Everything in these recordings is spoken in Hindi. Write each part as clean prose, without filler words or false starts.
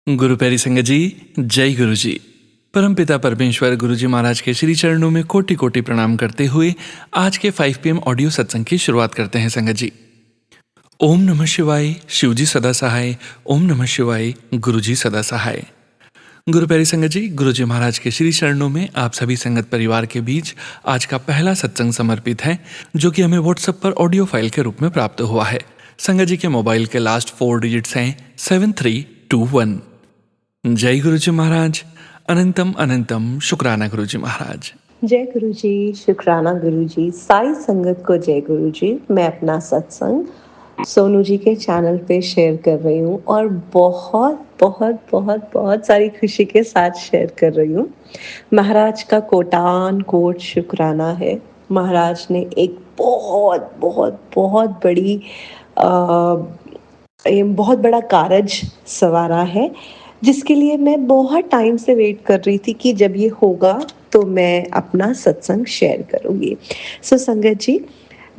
गुरु प्यारी संगत जी, जय गुरु जी। परमपिता परमेश्वर गुरु जी महाराज के श्री चरणों में कोटि कोटि प्रणाम करते हुए आज के 5 PM ऑडियो सत्संग की शुरुआत करते हैं संगत जी। ओम नमः शिवाय, शिव जी सदा सहाय। ओम नमः शिवाय, गुरु जी सदा सहाय। गुरु प्यारी संगत जी, गुरु जी महाराज के श्री चरणों में आप सभी संगत परिवार के बीच आज का पहला सत्संग समर्पित है, जो कि हमें व्हाट्सएप पर ऑडियो फाइल के रूप में प्राप्त हुआ है। संगत जी के मोबाइल के लास्ट 4 डिजिट्स हैं 7321। जय गुरु जी महाराज। अनंतम अनंतम शुक्राना गुरु जी महाराज। जय गुरु जी, शुक्राना गुरु जी, साई संगत को जय गुरु जी। मैं अपना सत्संग सोनू जी के चैनल पे शेयर कर रही हूँ और बहुत बहुत बहुत बहुत सारी खुशी के साथ शेयर कर रही हूँ। महाराज का कोटान कोट शुक्राना है। महाराज ने एक बहुत बहुत बहुत बड़ी बहुत बड़ा कारज सवारा है, जिसके लिए मैं बहुत टाइम से वेट कर रही थी कि जब ये होगा तो मैं अपना सत्संग शेयर करूँगी। संगत जी,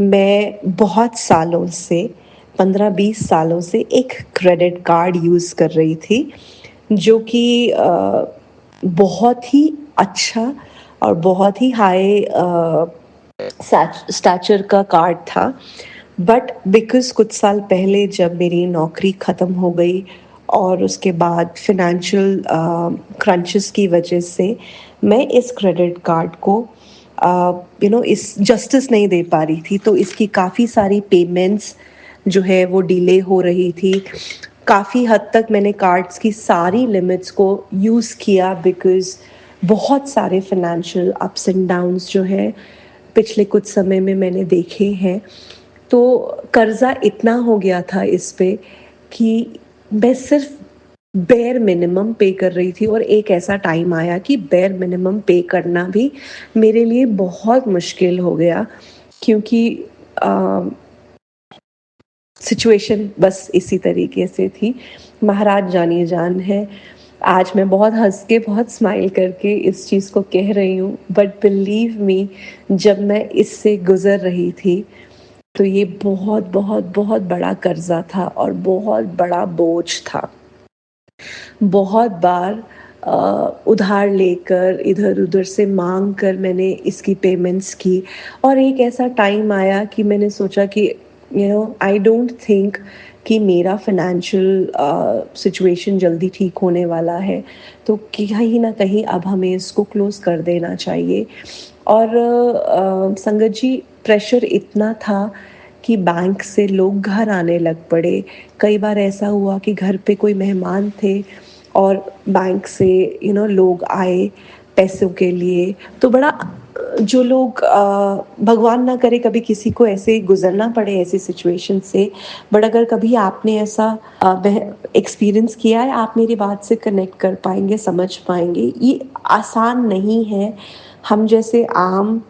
मैं बहुत सालों से 15-20 सालों से एक क्रेडिट कार्ड यूज़ कर रही थी, जो कि बहुत ही अच्छा और बहुत ही हाई स्टैचर का कार्ड था। बट बिकॉज़ कुछ साल पहले जब मेरी नौकरी ख़त्म हो गई और उसके बाद फिनेंशियल क्रंचेस की वजह से मैं इस क्रेडिट कार्ड को इस जस्टिस नहीं दे पा रही थी, तो इसकी काफ़ी सारी पेमेंट्स जो है वो डिले हो रही थी। काफ़ी हद तक मैंने कार्ड्स की सारी लिमिट्स को यूज़ किया, बिकॉज़ बहुत सारे फिनेंशियल अप्स एंड डाउन्स जो है पिछले कुछ समय में मैंने देखे हैं। तो कर्जा इतना हो गया था इस पे कि मैं सिर्फ बेयर मिनिमम पे कर रही थी, और एक ऐसा टाइम आया कि बेयर मिनिमम पे करना भी मेरे लिए बहुत मुश्किल हो गया, क्योंकि सिचुएशन बस इसी तरीके से थी। महाराज जानिए जान है। आज मैं बहुत हंस के, बहुत स्माइल करके इस चीज़ को कह रही हूँ, बट बिलीव मी, जब मैं इससे गुजर रही थी तो ये बहुत बहुत बहुत बड़ा कर्जा था और बहुत बड़ा बोझ था। बहुत बार उधार लेकर, इधर उधर से मांग कर मैंने इसकी पेमेंट्स की, और एक ऐसा टाइम आया कि मैंने सोचा कि आई डोंट थिंक कि मेरा फाइनेंशियल सिचुएशन जल्दी ठीक होने वाला है, तो कहीं ना कहीं अब हमें इसको क्लोज कर देना चाहिए। और संगत जी, प्रेशर इतना था कि बैंक से लोग घर आने लग पड़े। कई बार ऐसा हुआ कि घर पे कोई मेहमान थे और बैंक से लोग आए पैसों के लिए, तो बड़ा जो लोग भगवान ना करे कभी किसी को ऐसे गुजरना पड़े ऐसी सिचुएशन से, बट अगर कभी आपने ऐसा एक्सपीरियंस किया है, आप मेरी बात से कनेक्ट कर पाएंगे, समझ पाएंगे। ये आसान नहीं है हम जैसे आम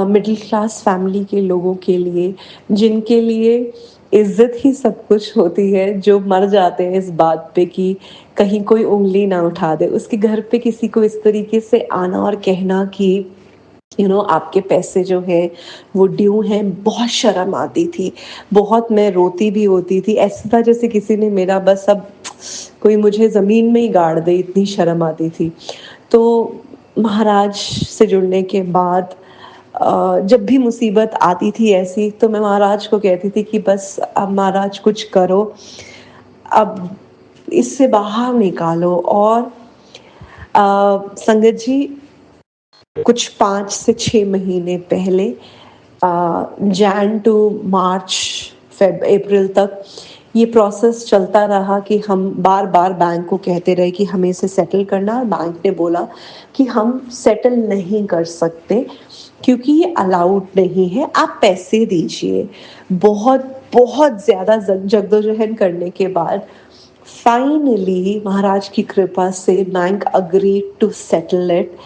मिडिल क्लास फैमिली के लोगों के लिए, जिनके लिए इज्जत ही सब कुछ होती है, जो मर जाते हैं इस बात पे कि कहीं कोई उंगली ना उठा दे। उसके घर पे किसी को इस तरीके से आना और कहना कि आपके पैसे जो है वो ड्यू हैं, बहुत शर्म आती थी। बहुत मैं रोती भी होती थी, ऐसा था जैसे किसी ने मेरा बस अब कोई मुझे ज़मीन में ही गाड़ दे, इतनी शर्म आती थी। तो महाराज से जुड़ने के बाद जब भी मुसीबत आती थी ऐसी, तो मैं महाराज को कहती थी कि बस अब महाराज कुछ करो, अब इससे बाहर निकालो। और संगत जी, कुछ 5 से 6 महीने पहले जैन टू मार्च अप्रैल तक ये प्रोसेस चलता रहा कि हम बार बार बैंक को कहते रहे कि हमें इसे सेटल करना है। बैंक ने बोला कि हम सेटल नहीं कर सकते क्योंकि ये अलाउड नहीं है, आप पैसे दीजिए। बहुत बहुत ज़्यादा जद्दोजहद करने के बाद फाइनली महाराज की कृपा से bank agree to settle it.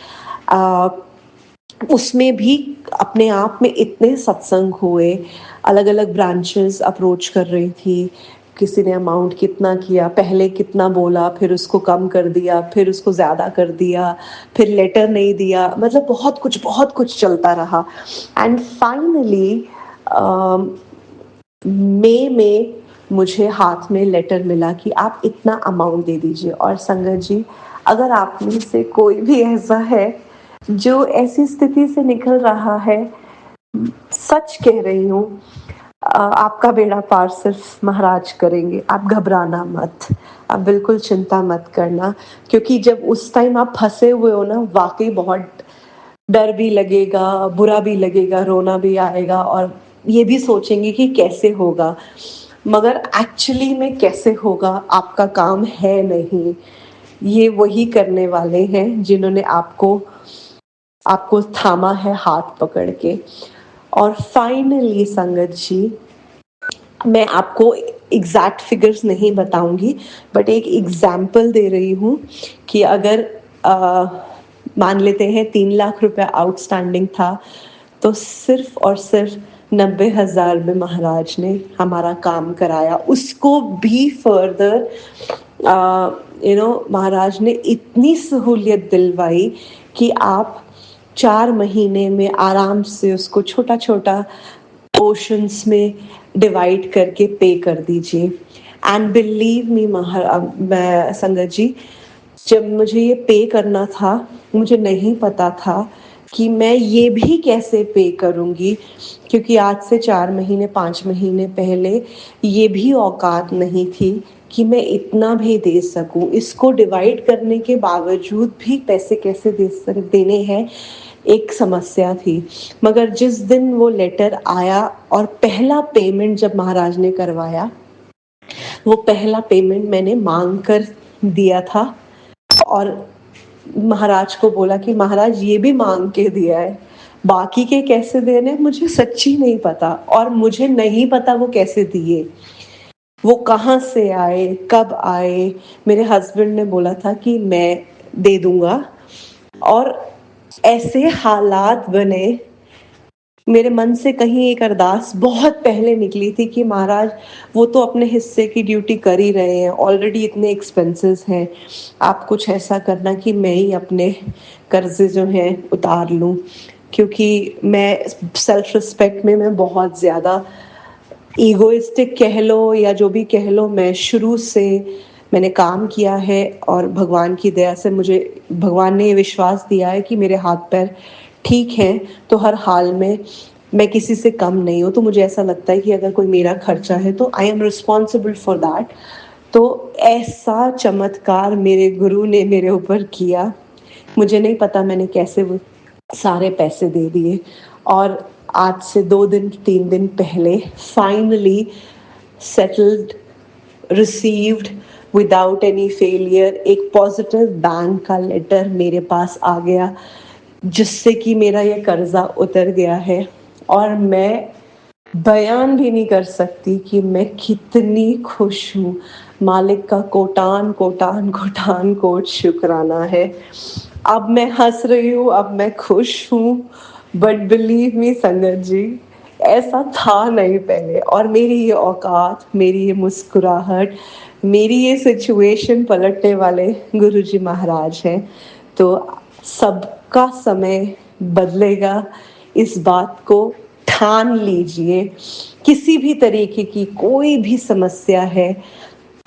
उसमें भी अपने आप में इतने सत्संग हुए, अलग अलग ब्रांचेस अप्रोच कर रही थी, किसी ने अमाउंट कितना किया, पहले कितना बोला, फिर उसको कम कर दिया, फिर उसको ज़्यादा कर दिया, फिर लेटर नहीं दिया, मतलब बहुत कुछ चलता रहा। एंड फाइनली मई में मुझे हाथ में लेटर मिला कि आप इतना अमाउंट दे दीजिए। और संगत जी, अगर आप में से कोई भी ऐसा है जो ऐसी स्थिति से निकल रहा है, सच कह रही हूँ, आपका बेड़ा पार सिर्फ महाराज करेंगे। आप घबराना मत, आप बिल्कुल चिंता मत करना, क्योंकि जब उस टाइम आप फंसे हुए हो ना, वाकई बहुत डर भी लगेगा, बुरा भी लगेगा, रोना भी आएगा और ये भी सोचेंगे कि कैसे होगा, मगर एक्चुअली में कैसे होगा आपका काम है नहीं। ये वही करने वाले हैं जिन्होंने आपको आपको थामा है हाथ पकड़ के। और फाइनली संगत जी, मैं आपको एग्जैक्ट फिगर्स नहीं बताऊंगी, बट एक एग्जाम्पल दे रही हूँ कि अगर मान लेते हैं 3 लाख रुपया आउटस्टैंडिंग था, तो सिर्फ और सिर्फ 90,000 में महाराज ने हमारा काम कराया। उसको भी फर्दर महाराज ने इतनी सहूलियत दिलवाई कि आप 4 महीने में आराम से उसको छोटा छोटा पोर्शंस में डिवाइड करके पे कर दीजिए। एंड बिलीव मी मैं संगत जी, जब मुझे ये पे करना था, मुझे नहीं पता था कि मैं ये भी कैसे पे करूँगी, क्योंकि आज से 4 महीने 5 महीने पहले ये भी औकात नहीं थी कि मैं इतना भी दे सकूँ। इसको डिवाइड करने के बावजूद भी पैसे कैसे देने हैं, एक समस्या थी। मगर जिस दिन वो लेटर आया और पहला पेमेंट जब महाराज ने करवाया, वो पहला पेमेंट मैंने मांग कर दिया था और महाराज को बोला कि महाराज ये भी मांग के दिया है, बाकी के कैसे देने मुझे सच्ची नहीं पता, और मुझे नहीं पता वो कैसे दिए, वो कहाँ से आए, कब आए। मेरे हस्बैंड ने बोला था कि मैं दे दूंगा, और ऐसे हालात बने, मेरे मन से कहीं एक अरदास बहुत पहले निकली थी कि महाराज वो तो अपने हिस्से की ड्यूटी कर ही रहे हैं, ऑलरेडी इतने एक्सपेंसेस हैं, आप कुछ ऐसा करना कि मैं ही अपने कर्जे जो हैं उतार लूं, क्योंकि मैं सेल्फ रिस्पेक्ट में मैं बहुत ज़्यादा ईगोइस्टिक कह लो या जो भी कह लो, मैं शुरू से मैंने काम किया है और भगवान की दया से मुझे भगवान ने ये विश्वास दिया है कि मेरे हाथ पैर ठीक हैं, तो हर हाल में मैं किसी से कम नहीं हूँ। तो मुझे ऐसा लगता है कि अगर कोई मेरा खर्चा है तो I am responsible for that. तो ऐसा चमत्कार मेरे गुरु ने मेरे ऊपर किया, मुझे नहीं पता मैंने कैसे वो सारे पैसे दे दिए। और आज से 2 दिन 3 दिन पहले finally settled, received without any failure, एक पॉजिटिव बैंक का लेटर मेरे पास आ गया, जिससे कि मेरा ये कर्जा उतर गया है। और मैं बयान भी नहीं कर सकती कि मैं कितनी खुश हूँ। मालिक का कोटान कोटान कोटान कोट शुक्राना है। अब मैं हंस रही हूँ, अब मैं खुश हूँ, बट बिलीव मी संगत जी, ऐसा था नहीं पहले। और मेरी ये औकात, मेरी ये मुस्कुराहट, मेरी ये सिचुएशन पलटने वाले गुरुजी महाराज हैं। तो सबका समय बदलेगा, इस बात को ठान लीजिए। किसी भी तरीके की कोई भी समस्या है,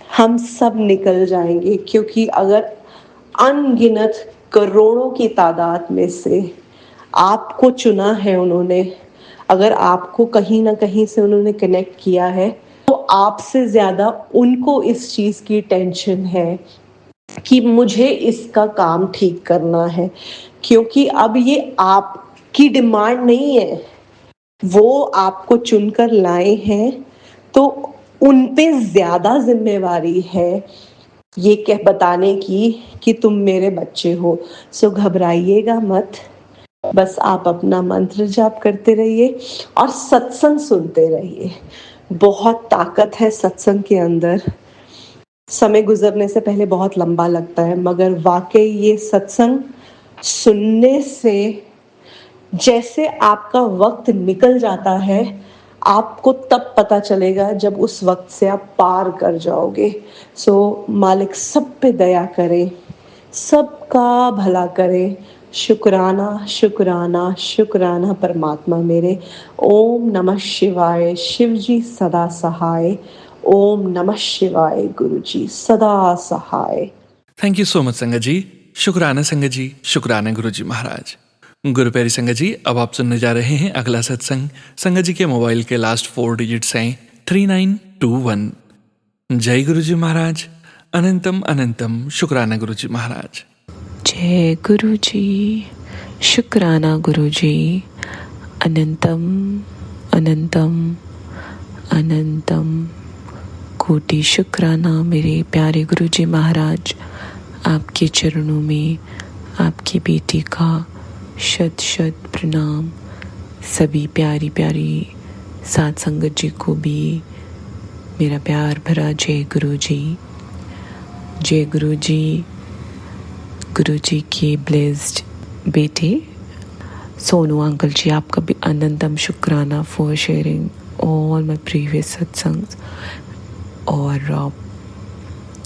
हम सब निकल जाएंगे, क्योंकि अगर अनगिनत करोड़ों की तादाद में से आपको चुना है उन्होंने, अगर आपको कहीं ना कहीं से उन्होंने कनेक्ट किया है, तो आपसे ज्यादा उनको इस चीज की टेंशन है कि मुझे इसका काम ठीक करना है, क्योंकि अब ये आपकी डिमांड नहीं है, वो आपको चुनकर लाए हैं, तो उन पे ज्यादा जिम्मेवारी है ये कह बताने की कि तुम मेरे बच्चे हो। सो घबराइएगा मत, बस आप अपना मंत्र जाप करते रहिए और सत्संग सुनते रहिए। बहुत ताकत है सत्संग के अंदर। समय गुजरने से पहले बहुत लंबा लगता है, मगर वाकई ये सत्संग सुनने से जैसे आपका वक्त निकल जाता है, आपको तब पता चलेगा जब उस वक्त से आप पार कर जाओगे। सो मालिक सब पे दया करे, सबका भला करे। शुक्राना शुक्राना शुक्राना परमात्मा मेरे। ओम नमः शिवाय। शिव जी सदा सहाय। ओम नमः शिवाय गुरुजी सदा सहाय। थैंक यू सो मच संगत जी। शुक्राना संगत जी, शुक्राना गुरुजी महाराज। गुरु प्यारी संगत जी, अब आप सुनने जा रहे हैं अगला सत्संग। संगत जी के मोबाइल के लास्ट 4 डिजिट्स हैं 3921। जय गुरुजी महाराज। अनंतम अनंतम शुक्राना गुरुजी महाराज। जय गुरु जी, शुक्राना गुरु जी। अनंतम अनंतम अनंतम कोटि शुक्राना मेरे प्यारे गुरु जी महाराज। आपके चरणों में आपकी बेटी का शत शत प्रणाम। सभी प्यारी प्यारी साथ संगत जी को भी मेरा प्यार भरा जय गुरु जी। जय गुरु जी। गुरु जी के ब्लेस्ड बेटे सोनू अंकल जी, आपका भी अनंतम शुक्राना for sharing all my previous satsangs. और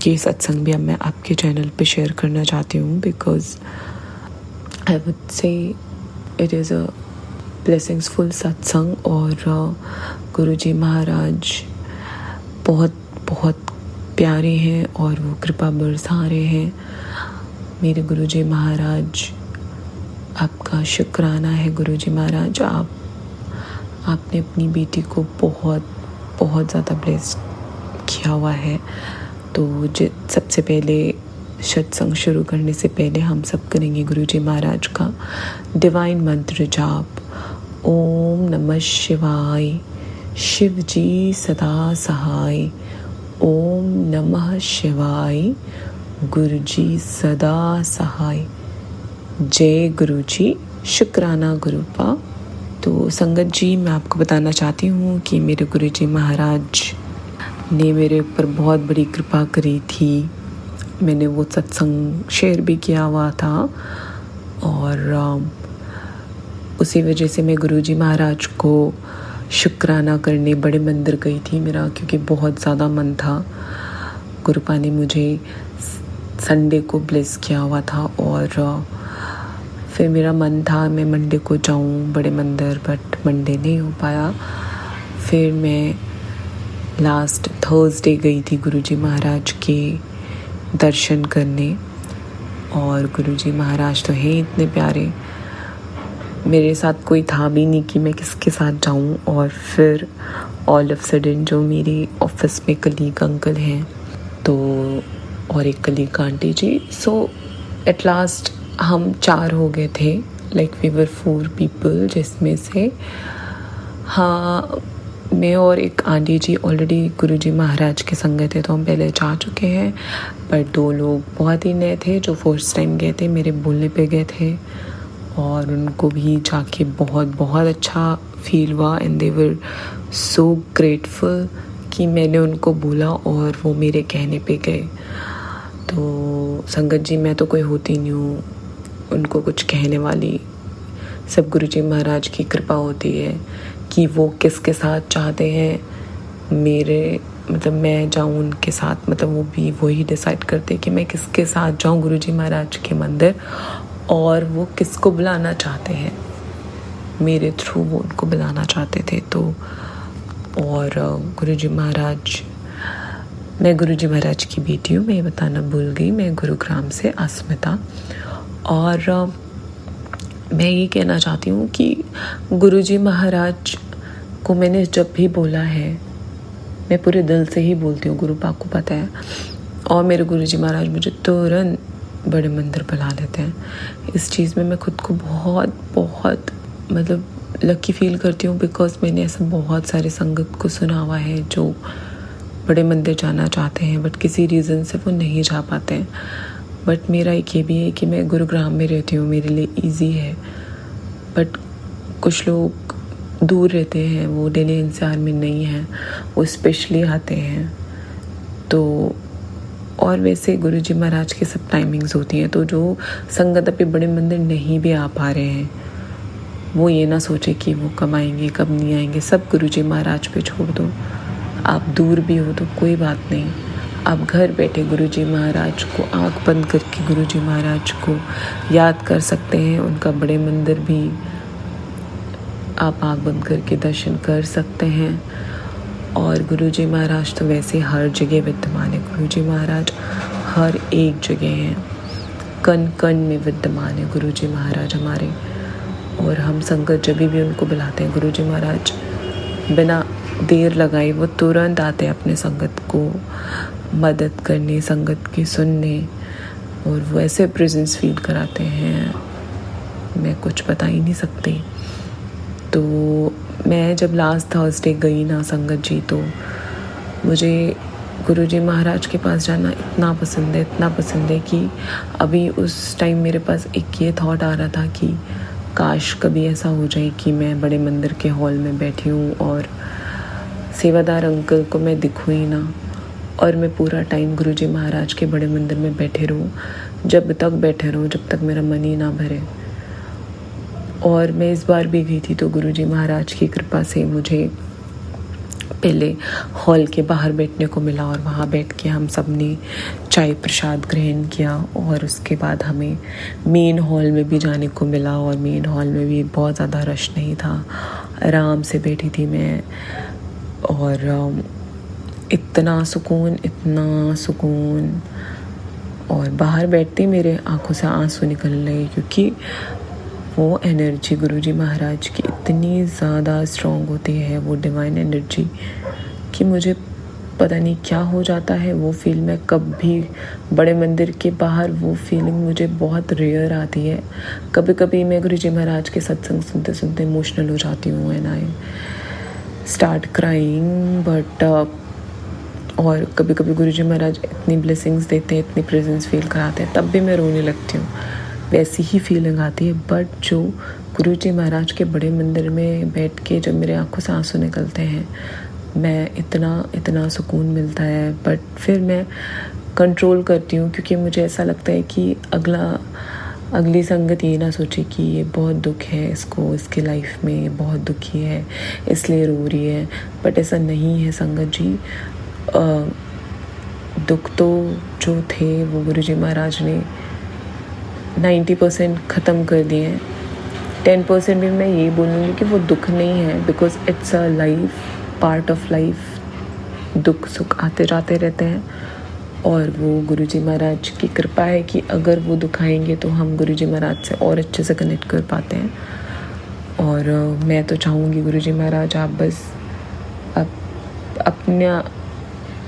ये सत्संग भी अब मैं आपके चैनल पे शेयर करना चाहती हूँ because I would say it is a blessingful satsang. और गुरु जी महाराज बहुत बहुत प्यारे हैं और वो कृपा बरसा रहे हैं। मेरे गुरु जी महाराज, आपका शुक्राना है गुरु जी महाराज। आपने अपनी बेटी को बहुत बहुत ज़्यादा ब्लेस किया हुआ है। तो सबसे पहले सत्संग शुरू करने से पहले हम सब करेंगे गुरु जी महाराज का डिवाइन मंत्र जाप। ओम नमः शिवाय, शिव जी सदा सहाय। ओम नमः शिवाय, गुरु जी सदा सहाय। जय गुरु जी, शुक्राना गुरुपा। तो संगत जी, मैं आपको बताना चाहती हूँ कि मेरे गुरु जी महाराज ने मेरे ऊपर बहुत बड़ी कृपा करी थी। मैंने वो सत्संग शेयर भी किया हुआ था और उसी वजह से मैं गुरु जी महाराज को शुक्राना करने बड़े मंदिर गई थी मेरा, क्योंकि बहुत ज़्यादा मन था। गुरुपा ने मुझे संडे को ब्लेस किया हुआ था और फिर मेरा मन था मैं मंडे को जाऊं बड़े मंदिर, बट मंडे नहीं हो पाया। फिर मैं लास्ट थर्सडे गई थी गुरुजी महाराज के दर्शन करने। और गुरुजी महाराज तो हैं इतने प्यारे, मेरे साथ कोई था भी नहीं कि मैं किसके साथ जाऊं। और फिर ऑल ऑफ सडन जो मेरे ऑफिस में कलीग अंकल हैं तो और एक colleague aunty ji, so at last हम 4 हो गए थे। लाइक वी वर 4 पीपल, जिसमें से हाँ मैं और एक आंटी जी ऑलरेडी गुरुजी महाराज के संग गए थे, तो हम पहले जा चुके हैं। पर 2 लोग बहुत ही नए थे जो फर्स्ट टाइम गए थे, मेरे बोलने पे गए थे और उनको भी जाके बहुत बहुत अच्छा फील हुआ। And they were so grateful कि मैंने उनको बोला और वो मेरे कहने पे गए। तो संगत जी, मैं तो कोई होती नहीं हूँ उनको कुछ कहने वाली। सब गुरुजी महाराज की कृपा होती है कि वो किसके साथ चाहते हैं मेरे, मतलब मैं जाऊं उनके साथ, मतलब वो भी वही डिसाइड करते कि मैं किसके साथ जाऊं गुरुजी महाराज के मंदिर और वो किसको बुलाना चाहते हैं। मेरे थ्रू वो उनको बुलाना चाहते थे। तो और गुरुजी महाराज, मैं गुरुजी महाराज की बेटी हूँ, मैं ये बताना भूल गई, मैं गुरुग्राम से अस्मिता। और मैं ये कहना चाहती हूँ कि गुरुजी महाराज को मैंने जब भी बोला है, मैं पूरे दिल से ही बोलती हूँ, गुरुपा को पता है। और मेरे गुरुजी महाराज मुझे तुरंत बड़े मंदिर बुला लेते हैं। इस चीज़ में मैं खुद को बहुत बहुत मतलब लकी फील करती हूँ, बिकॉज मैंने ऐसा बहुत सारे संगत को सुना हुआ है जो बड़े मंदिर जाना चाहते हैं बट किसी रीज़न से वो नहीं जा पाते हैं। बट मेरा एक ये भी है कि मैं गुरुग्राम में रहती हूँ, मेरे लिए इजी है। बट कुछ लोग दूर रहते हैं, वो दिल्ली एनसीआर में नहीं हैं, वो स्पेशली आते हैं। तो और वैसे गुरुजी महाराज की सब टाइमिंग्स होती हैं, तो जो संगत अभी बड़े मंदिर नहीं भी आ पा रहे हैं वो ये ना सोचे कि वो कब आएंगे कब नहीं आएंगे। सब गुरुजी महाराज पे छोड़ दो। आप दूर भी हो तो कोई बात नहीं, आप घर बैठे गुरुजी महाराज को आंख बंद करके गुरुजी महाराज को याद कर सकते हैं। उनका बड़े मंदिर भी आप आंख बंद करके दर्शन कर सकते हैं। और गुरुजी महाराज तो वैसे हर जगह विद्यमान है। गुरुजी महाराज हर एक जगह हैं, कण कण में विद्यमान है गुरुजी महाराज हमारे। और हम संगत जब भी उनको बुलाते हैं, गुरुजी महाराज बिना देर लगाए वो तुरंत आते हैं अपने संगत को मदद करने, संगत की सुनने, और वो ऐसे प्रेजेंस फील कराते हैं मैं कुछ बता ही नहीं सकती। तो मैं जब लास्ट थर्सडे गई ना संगत जी, तो मुझे गुरुजी महाराज के पास जाना इतना पसंद है कि अभी उस टाइम मेरे पास एक ये थॉट आ रहा था कि काश कभी ऐसा हो जाए कि मैं बड़े मंदिर के हॉल में बैठी हूँ और सेवादार अंकल को मैं दिखूँ ही ना, और मैं पूरा टाइम गुरुजी महाराज के बड़े मंदिर में बैठे रहूँ, जब तक बैठे रहूँ जब तक मेरा मन ही ना भरे। और मैं इस बार भी गई थी तो गुरुजी महाराज की कृपा से मुझे पहले हॉल के बाहर बैठने को मिला, और वहाँ बैठ के हम सब ने चाय प्रसाद ग्रहण किया, और उसके बाद हमें मेन हॉल में भी जाने को मिला। और मेन हॉल में भी बहुत ज़्यादा रश नहीं था, आराम से बैठी थी मैं, और इतना सुकून। और बाहर बैठते मेरे आंखों से आंसू निकल रहे, क्योंकि वो एनर्जी गुरुजी महाराज की इतनी ज़्यादा स्ट्रॉन्ग होती है, वो डिवाइन एनर्जी, कि मुझे पता नहीं क्या हो जाता है। वो फील मैं कभी बड़े मंदिर के बाहर, वो फीलिंग मुझे बहुत रेयर आती है। कभी कभी मैं गुरुजी महाराज के सत्संग सुनते सुनते इमोशनल हो जाती हूँ, and I start crying, but और कभी कभी गुरुजी महाराज इतनी ब्लेसिंग्स देते हैं, इतनी प्रेजेंस फील कराते हैं, तब भी मैं रोने लगती हूँ, वैसी ही फीलिंग आती है। बट जो गुरुजी महाराज के बड़े मंदिर में बैठ के जब मेरे आंखों से आंसू निकलते हैं, मैं इतना सुकून मिलता है। बट फिर मैं कंट्रोल करती हूँ, क्योंकि मुझे ऐसा लगता है कि अगली संगत ये ना सोचे कि ये बहुत दुख है इसको, इसके लाइफ में बहुत दुखी है इसलिए रो रही है। बट ऐसा नहीं है संगत जी। दुख तो जो थे वो गुरुजी महाराज ने 90% ख़त्म कर दिए हैं। 10% भी मैं ये बोलूँगी कि वो दुख नहीं है, because it's a life, part of life. दुख सुख आते जाते रहते हैं, और वो गुरुजी महाराज की कृपा है कि अगर वो दुखाएंगे तो हम गुरुजी महाराज से और अच्छे से कनेक्ट कर पाते हैं। और मैं तो चाहूँगी गुरुजी महाराज आप बस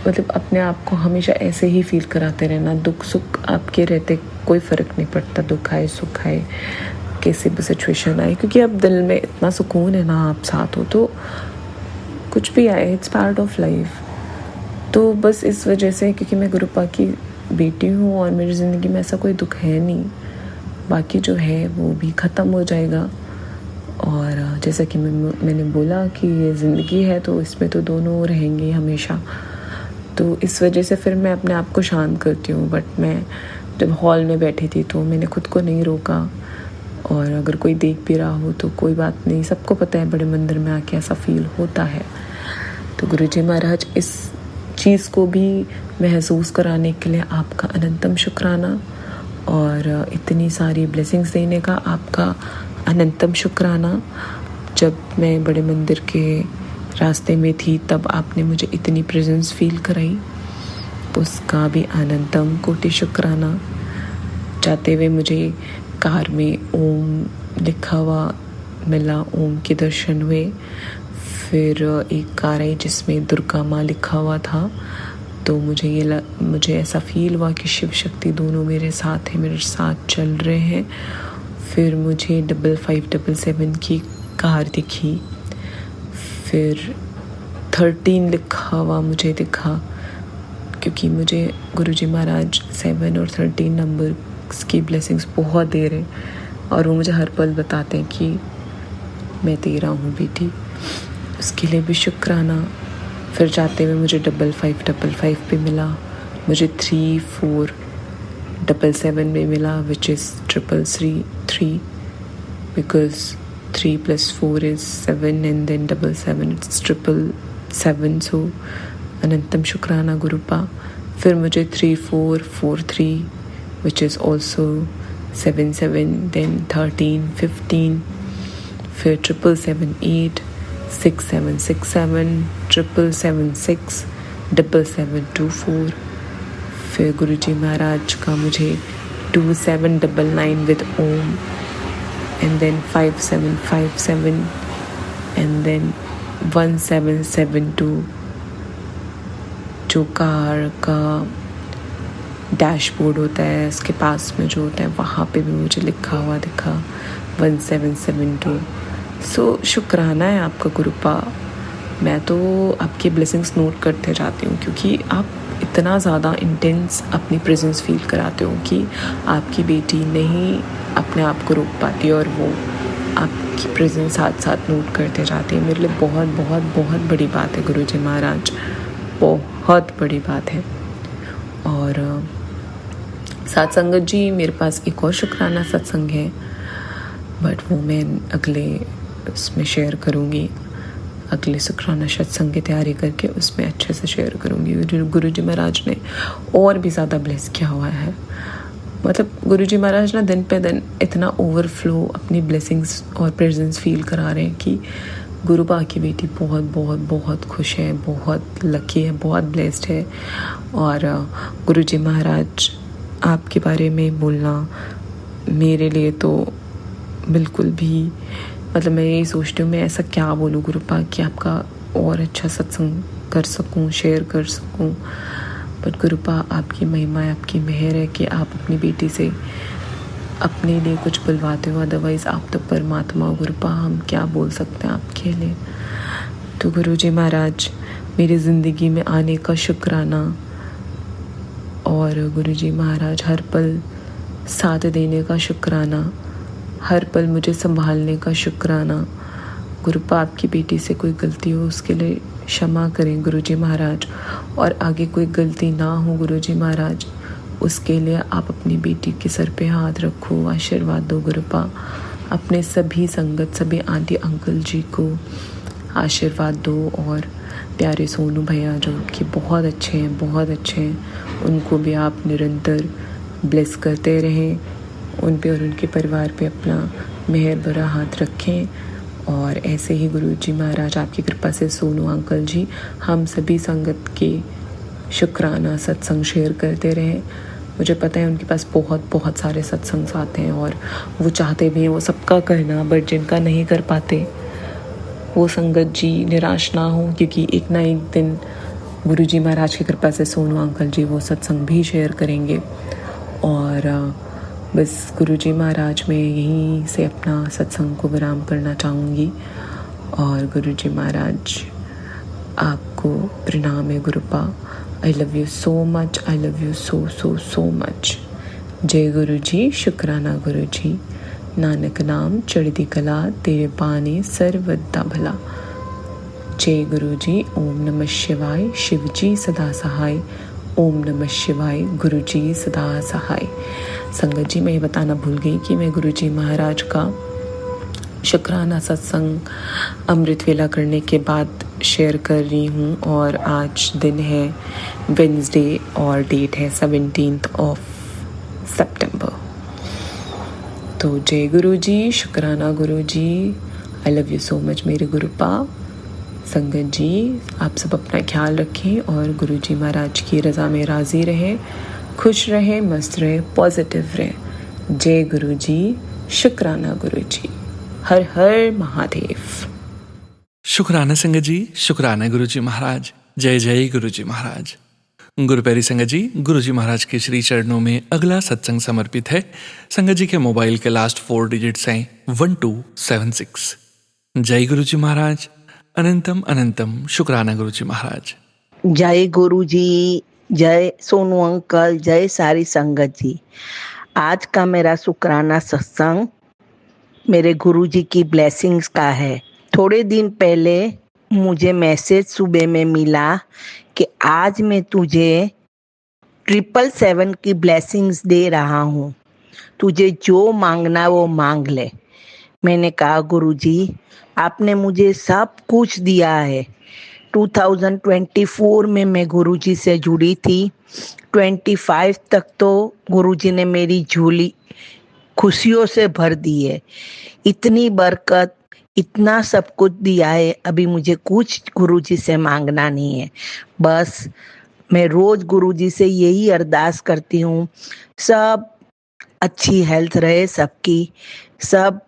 अपने आप को हमेशा ऐसे ही फील कराते रहना। दुख सुख आपके रहते कोई फ़र्क नहीं पड़ता, दुख आए सुख आए कैसे भी सिचुएशन आए, क्योंकि अब दिल में इतना सुकून है ना, आप साथ हो तो कुछ भी आए, इट्स पार्ट ऑफ लाइफ। तो बस इस वजह से, क्योंकि मैं गुरुपा की बेटी हूँ और मेरी ज़िंदगी में ऐसा कोई दुख है नहीं, बाकी जो है वो भी ख़त्म हो जाएगा। और जैसा कि मैंने बोला कि ये ज़िंदगी है तो इसमें तो दोनों रहेंगे हमेशा, तो इस वजह से फिर मैं अपने आप को शांत करती हूँ। बट मैं जब हॉल में बैठी थी तो मैंने खुद को नहीं रोका, और अगर कोई देख भी रहा हो तो कोई बात नहीं, सबको पता है बड़े मंदिर में आके ऐसा फील होता है। तो गुरुजी महाराज इस चीज़ को भी महसूस कराने के लिए आपका अनंतम शुक्राना, और इतनी सारी ब्लेसिंग्स देने का आपका अनंतम शुक्राना। जब मैं बड़े मंदिर के रास्ते में थी तब आपने मुझे इतनी प्रेजेंस फील कराई, उसका भी अनंतम कोटि शुक्राना। जाते हुए मुझे कार में ओम लिखा हुआ मिला, ओम के दर्शन हुए। फिर एक कार आई जिसमें दुर्गा माँ लिखा हुआ था, तो मुझे ऐसा फील हुआ कि शिव शक्ति दोनों मेरे साथ हैं, मेरे साथ चल रहे हैं। फिर मुझे 5577 की कार दिखी, फिर 13 लिखा हुआ मुझे दिखा, क्योंकि मुझे गुरुजी महाराज 7 और 13 नंबर्स की ब्लेसिंग्स बहुत दे रहे, और वो मुझे हर पल बताते हैं कि मैं तेरा हूँ बेटी, उसके लिए भी शुक्राना। फिर जाते हुए मुझे 5555 पे मिला, मुझे 3477 में मिला, which is 333, because 3 + 4 is 7 and then 77 it's 777, so अनंतम शुक्राना गुरुपा। फिर मुझे 3443 which is also 77, then 13 15, फिर 778 6767 777 फिर गुरुजी महाराज का मुझे 2799 with Om, and then 5757 and then 1772 जो कार का डैशबोर्ड होता है उसके पास में जो होता है वहाँ पे भी मुझे लिखा हुआ दिखा 1772। सो शुक्राना है आपका गुरुपा। मैं तो आपकी ब्लेसिंग्स नोट करते जाती हूँ क्योंकि आप इतना ज़्यादा इंटेंस अपनी प्रेजेंस फील कराते हो कि आपकी बेटी नहीं अपने आप को रोक पाती और वो आपकी प्रेजेंस साथ साथ नोट करते जाती है। मेरे लिए बहुत बहुत बहुत बड़ी बात है गुरुजी महाराज, बहुत बड़ी बात है। और साथ संगत जी, मेरे पास एक और शुक्राना सत्संग है, बट वो मैं अगले उसमें शेयर करूँगी। अगले शुक्राना सत्संग की तैयारी करके उसमें अच्छे से शेयर करूँगी। गुरुजी महाराज ने और भी ज़्यादा ब्लेस किया हुआ है। मतलब गुरुजी महाराज ना दिन पे दिन इतना ओवरफ्लो अपनी ब्लेसिंग्स और प्रेजेंस फील करा रहे हैं कि गुरुपा की बेटी बहुत बहुत बहुत खुश है, बहुत लकी है, बहुत ब्लेस्ड है। और गुरुजी महाराज आपके बारे में बोलना मेरे लिए तो बिल्कुल भी, मतलब मैं यही सोचती हूँ मैं ऐसा क्या बोलूँ गुरुपा कि आपका और अच्छा सत्संग कर सकूँ, शेयर कर सकूँ। बट गुरुपा आपकी महिमा है, आपकी मेहर है कि आप अपनी बेटी से अपने लिए कुछ बुलवाते हो, अदरवाइज़ आप तो परमात्मा हो गुरुपा, हम क्या बोल सकते हैं आपके लिए। तो गुरुजी महाराज मेरी ज़िंदगी में आने का शुक्राना, और गुरुजी महाराज हर पल साथ देने का शुक्राना, हर पल मुझे संभालने का शुक्राना। गुरुपा आपकी बेटी से कोई गलती हो उसके लिए क्षमा करें गुरुजी महाराज, और आगे कोई गलती ना हो गुरुजी महाराज उसके लिए आप अपनी बेटी के सर पे हाथ रखो, आशीर्वाद दो गुरुपा। अपने सभी संगत, सभी आंटी अंकल जी को आशीर्वाद दो, और प्यारे सोनू भैया जो कि बहुत अच्छे हैं, बहुत अच्छे हैं, उनको भी आप निरंतर ब्लेस करते रहें, उन पे और उनके परिवार पे अपना मेहर भरा हाथ रखें। और ऐसे ही गुरुजी महाराज आपकी कृपा से सोनू अंकल जी हम सभी संगत के शुक्राना सत्संग शेयर करते रहें। मुझे पता है उनके पास बहुत बहुत सारे सत्संग आते हैं और वो चाहते भी हैं वो सबका करना, बट जिनका नहीं कर पाते वो संगत जी निराश ना हो, क्योंकि एक ना एक दिन गुरुजी महाराज की कृपा से सोनू अंकल जी वो सत्संग भी शेयर करेंगे। और बस गुरुजी महाराज में यहीं से अपना सत्संग को विराम करना चाहूँगी। और गुरुजी महाराज आपको प्रणाम है गुरुपा। I love you so much, I love you so so so much. जय गुरु जी, शुक्राना गुरु जी। नानक नाम चढ़दी कला, तेरे पाने सर्वदा भला। जय गुरु जी। ओम नमः शिवाय, शिव जी सदा सहाय। ओम नमः शिवाय, गुरु जी सदा सहाय। संगत जी, मैं ये बताना भूल गई कि मैं गुरु जी महाराज का शुक्राना सत्संग अमृत वेला करने के बाद शेयर कर रही हूँ, और आज दिन है वेडनेसडे और डेट है 17 सितंबर। तो जय गुरु जी, शुक्राना गुरु जी। I love you so much मेरे गुरुपा। संगत जी, आप सब अपना ख्याल रखें और गुरु जी महाराज की रज़ा में राज़ी रहें, खुश रहें, मस्त रहें, पॉजिटिव रहें। जय गुरु जी, शुक्राना गुरु जी। हर हर महादेव। शुक्राना संगत जी, शुक्राना गुरुजी महाराज। जय जय गुरुजी महाराज। गुरुपैरी संगत जी, गुरुजी महाराज के श्री चरणों में अगला सत्संग समर्पित है। संगत जी के मोबाइल के लास्ट 4 डिजिट्स हैं 1276। जय गुरुजी महाराज। अनंतम अनंतम शुक्राना गुरुजी महाराज। जय गुरु जी, जय सोनू अंकल, जय सारी संगत जी। आज का मेरा शुक्राना सत्संग मेरे गुरु जी की ब्लेसिंग्स का है। थोड़े दिन पहले मुझे मैसेज सुबह में मिला कि आज मैं तुझे 777 की ब्लेसिंग्स दे रहा हूँ, तुझे जो मांगना वो मांग ले। मैंने कहा गुरु जी, आपने मुझे सब कुछ दिया है। 2024 में मैं गुरु जी से जुड़ी थी। 25 तक तो गुरु जी ने मेरी झोली खुशियों से भर दी है। इतनी बरकत, इतना सब कुछ दिया है, अभी मुझे कुछ गुरुजी से मांगना नहीं है। बस मैं रोज गुरुजी से यही अरदास करती हूँ, सब अच्छी हेल्थ रहे सबकी, सब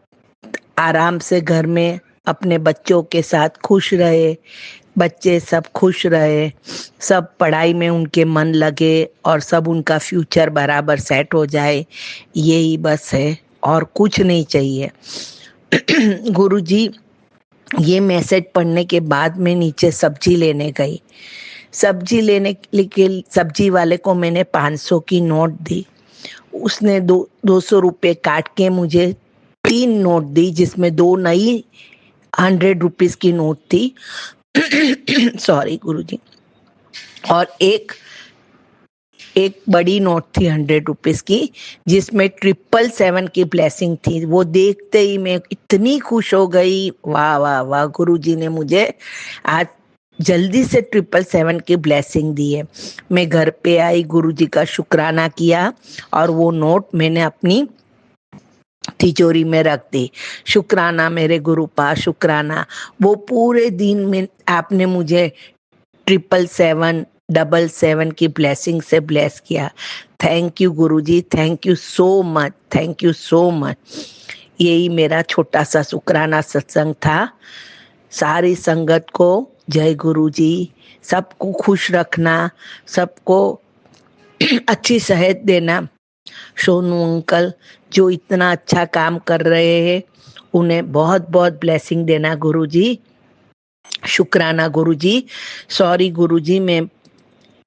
आराम से घर में अपने बच्चों के साथ खुश रहे, बच्चे सब खुश रहे, सब पढ़ाई में उनके मन लगे और सब उनका फ्यूचर बराबर सेट हो जाए, यही बस है और कुछ नहीं चाहिए। गुरुजी, ये मैसेज पढ़ने के बाद मैं नीचे सब्जी लेने गई। सब्जी लेने के सब्जी वाले को मैंने 500 की नोट दी। उसने 200 रुपये काट के मुझे 3 नोट दी, जिसमें 2 नई 100 रुपीज की नोट थी। सॉरी गुरुजी। और एक बड़ी नोट थी 100 रुपीज की, जिसमें 777 की ब्लेसिंग थी। वो देखते ही मैं इतनी खुश हो गई, वाह वाह वाह, गुरुजी ने मुझे आज जल्दी से 777 की ब्लेसिंग दी है। मैं घर पे आई, गुरुजी का शुक्राना किया और वो नोट मैंने अपनी तिजोरी में रख दी। शुक्राना मेरे गुरुपा, शुक्राना। वो पूरे दिन में आपने मुझे 777 777 की ब्लेसिंग से ब्लेस किया। Thank you Guruji, thank you so much, thank you so much. यही मेरा छोटा सा शुक्राना सत्संग था। सारी संगत को जय गुरुजी, सबको खुश रखना, सबको अच्छी सेहत देना। सोनू अंकल जो इतना अच्छा काम कर रहे हैं, उन्हें बहुत बहुत ब्लेसिंग देना गुरुजी। शुक्राना गुरुजी। सॉरी गुरुजी,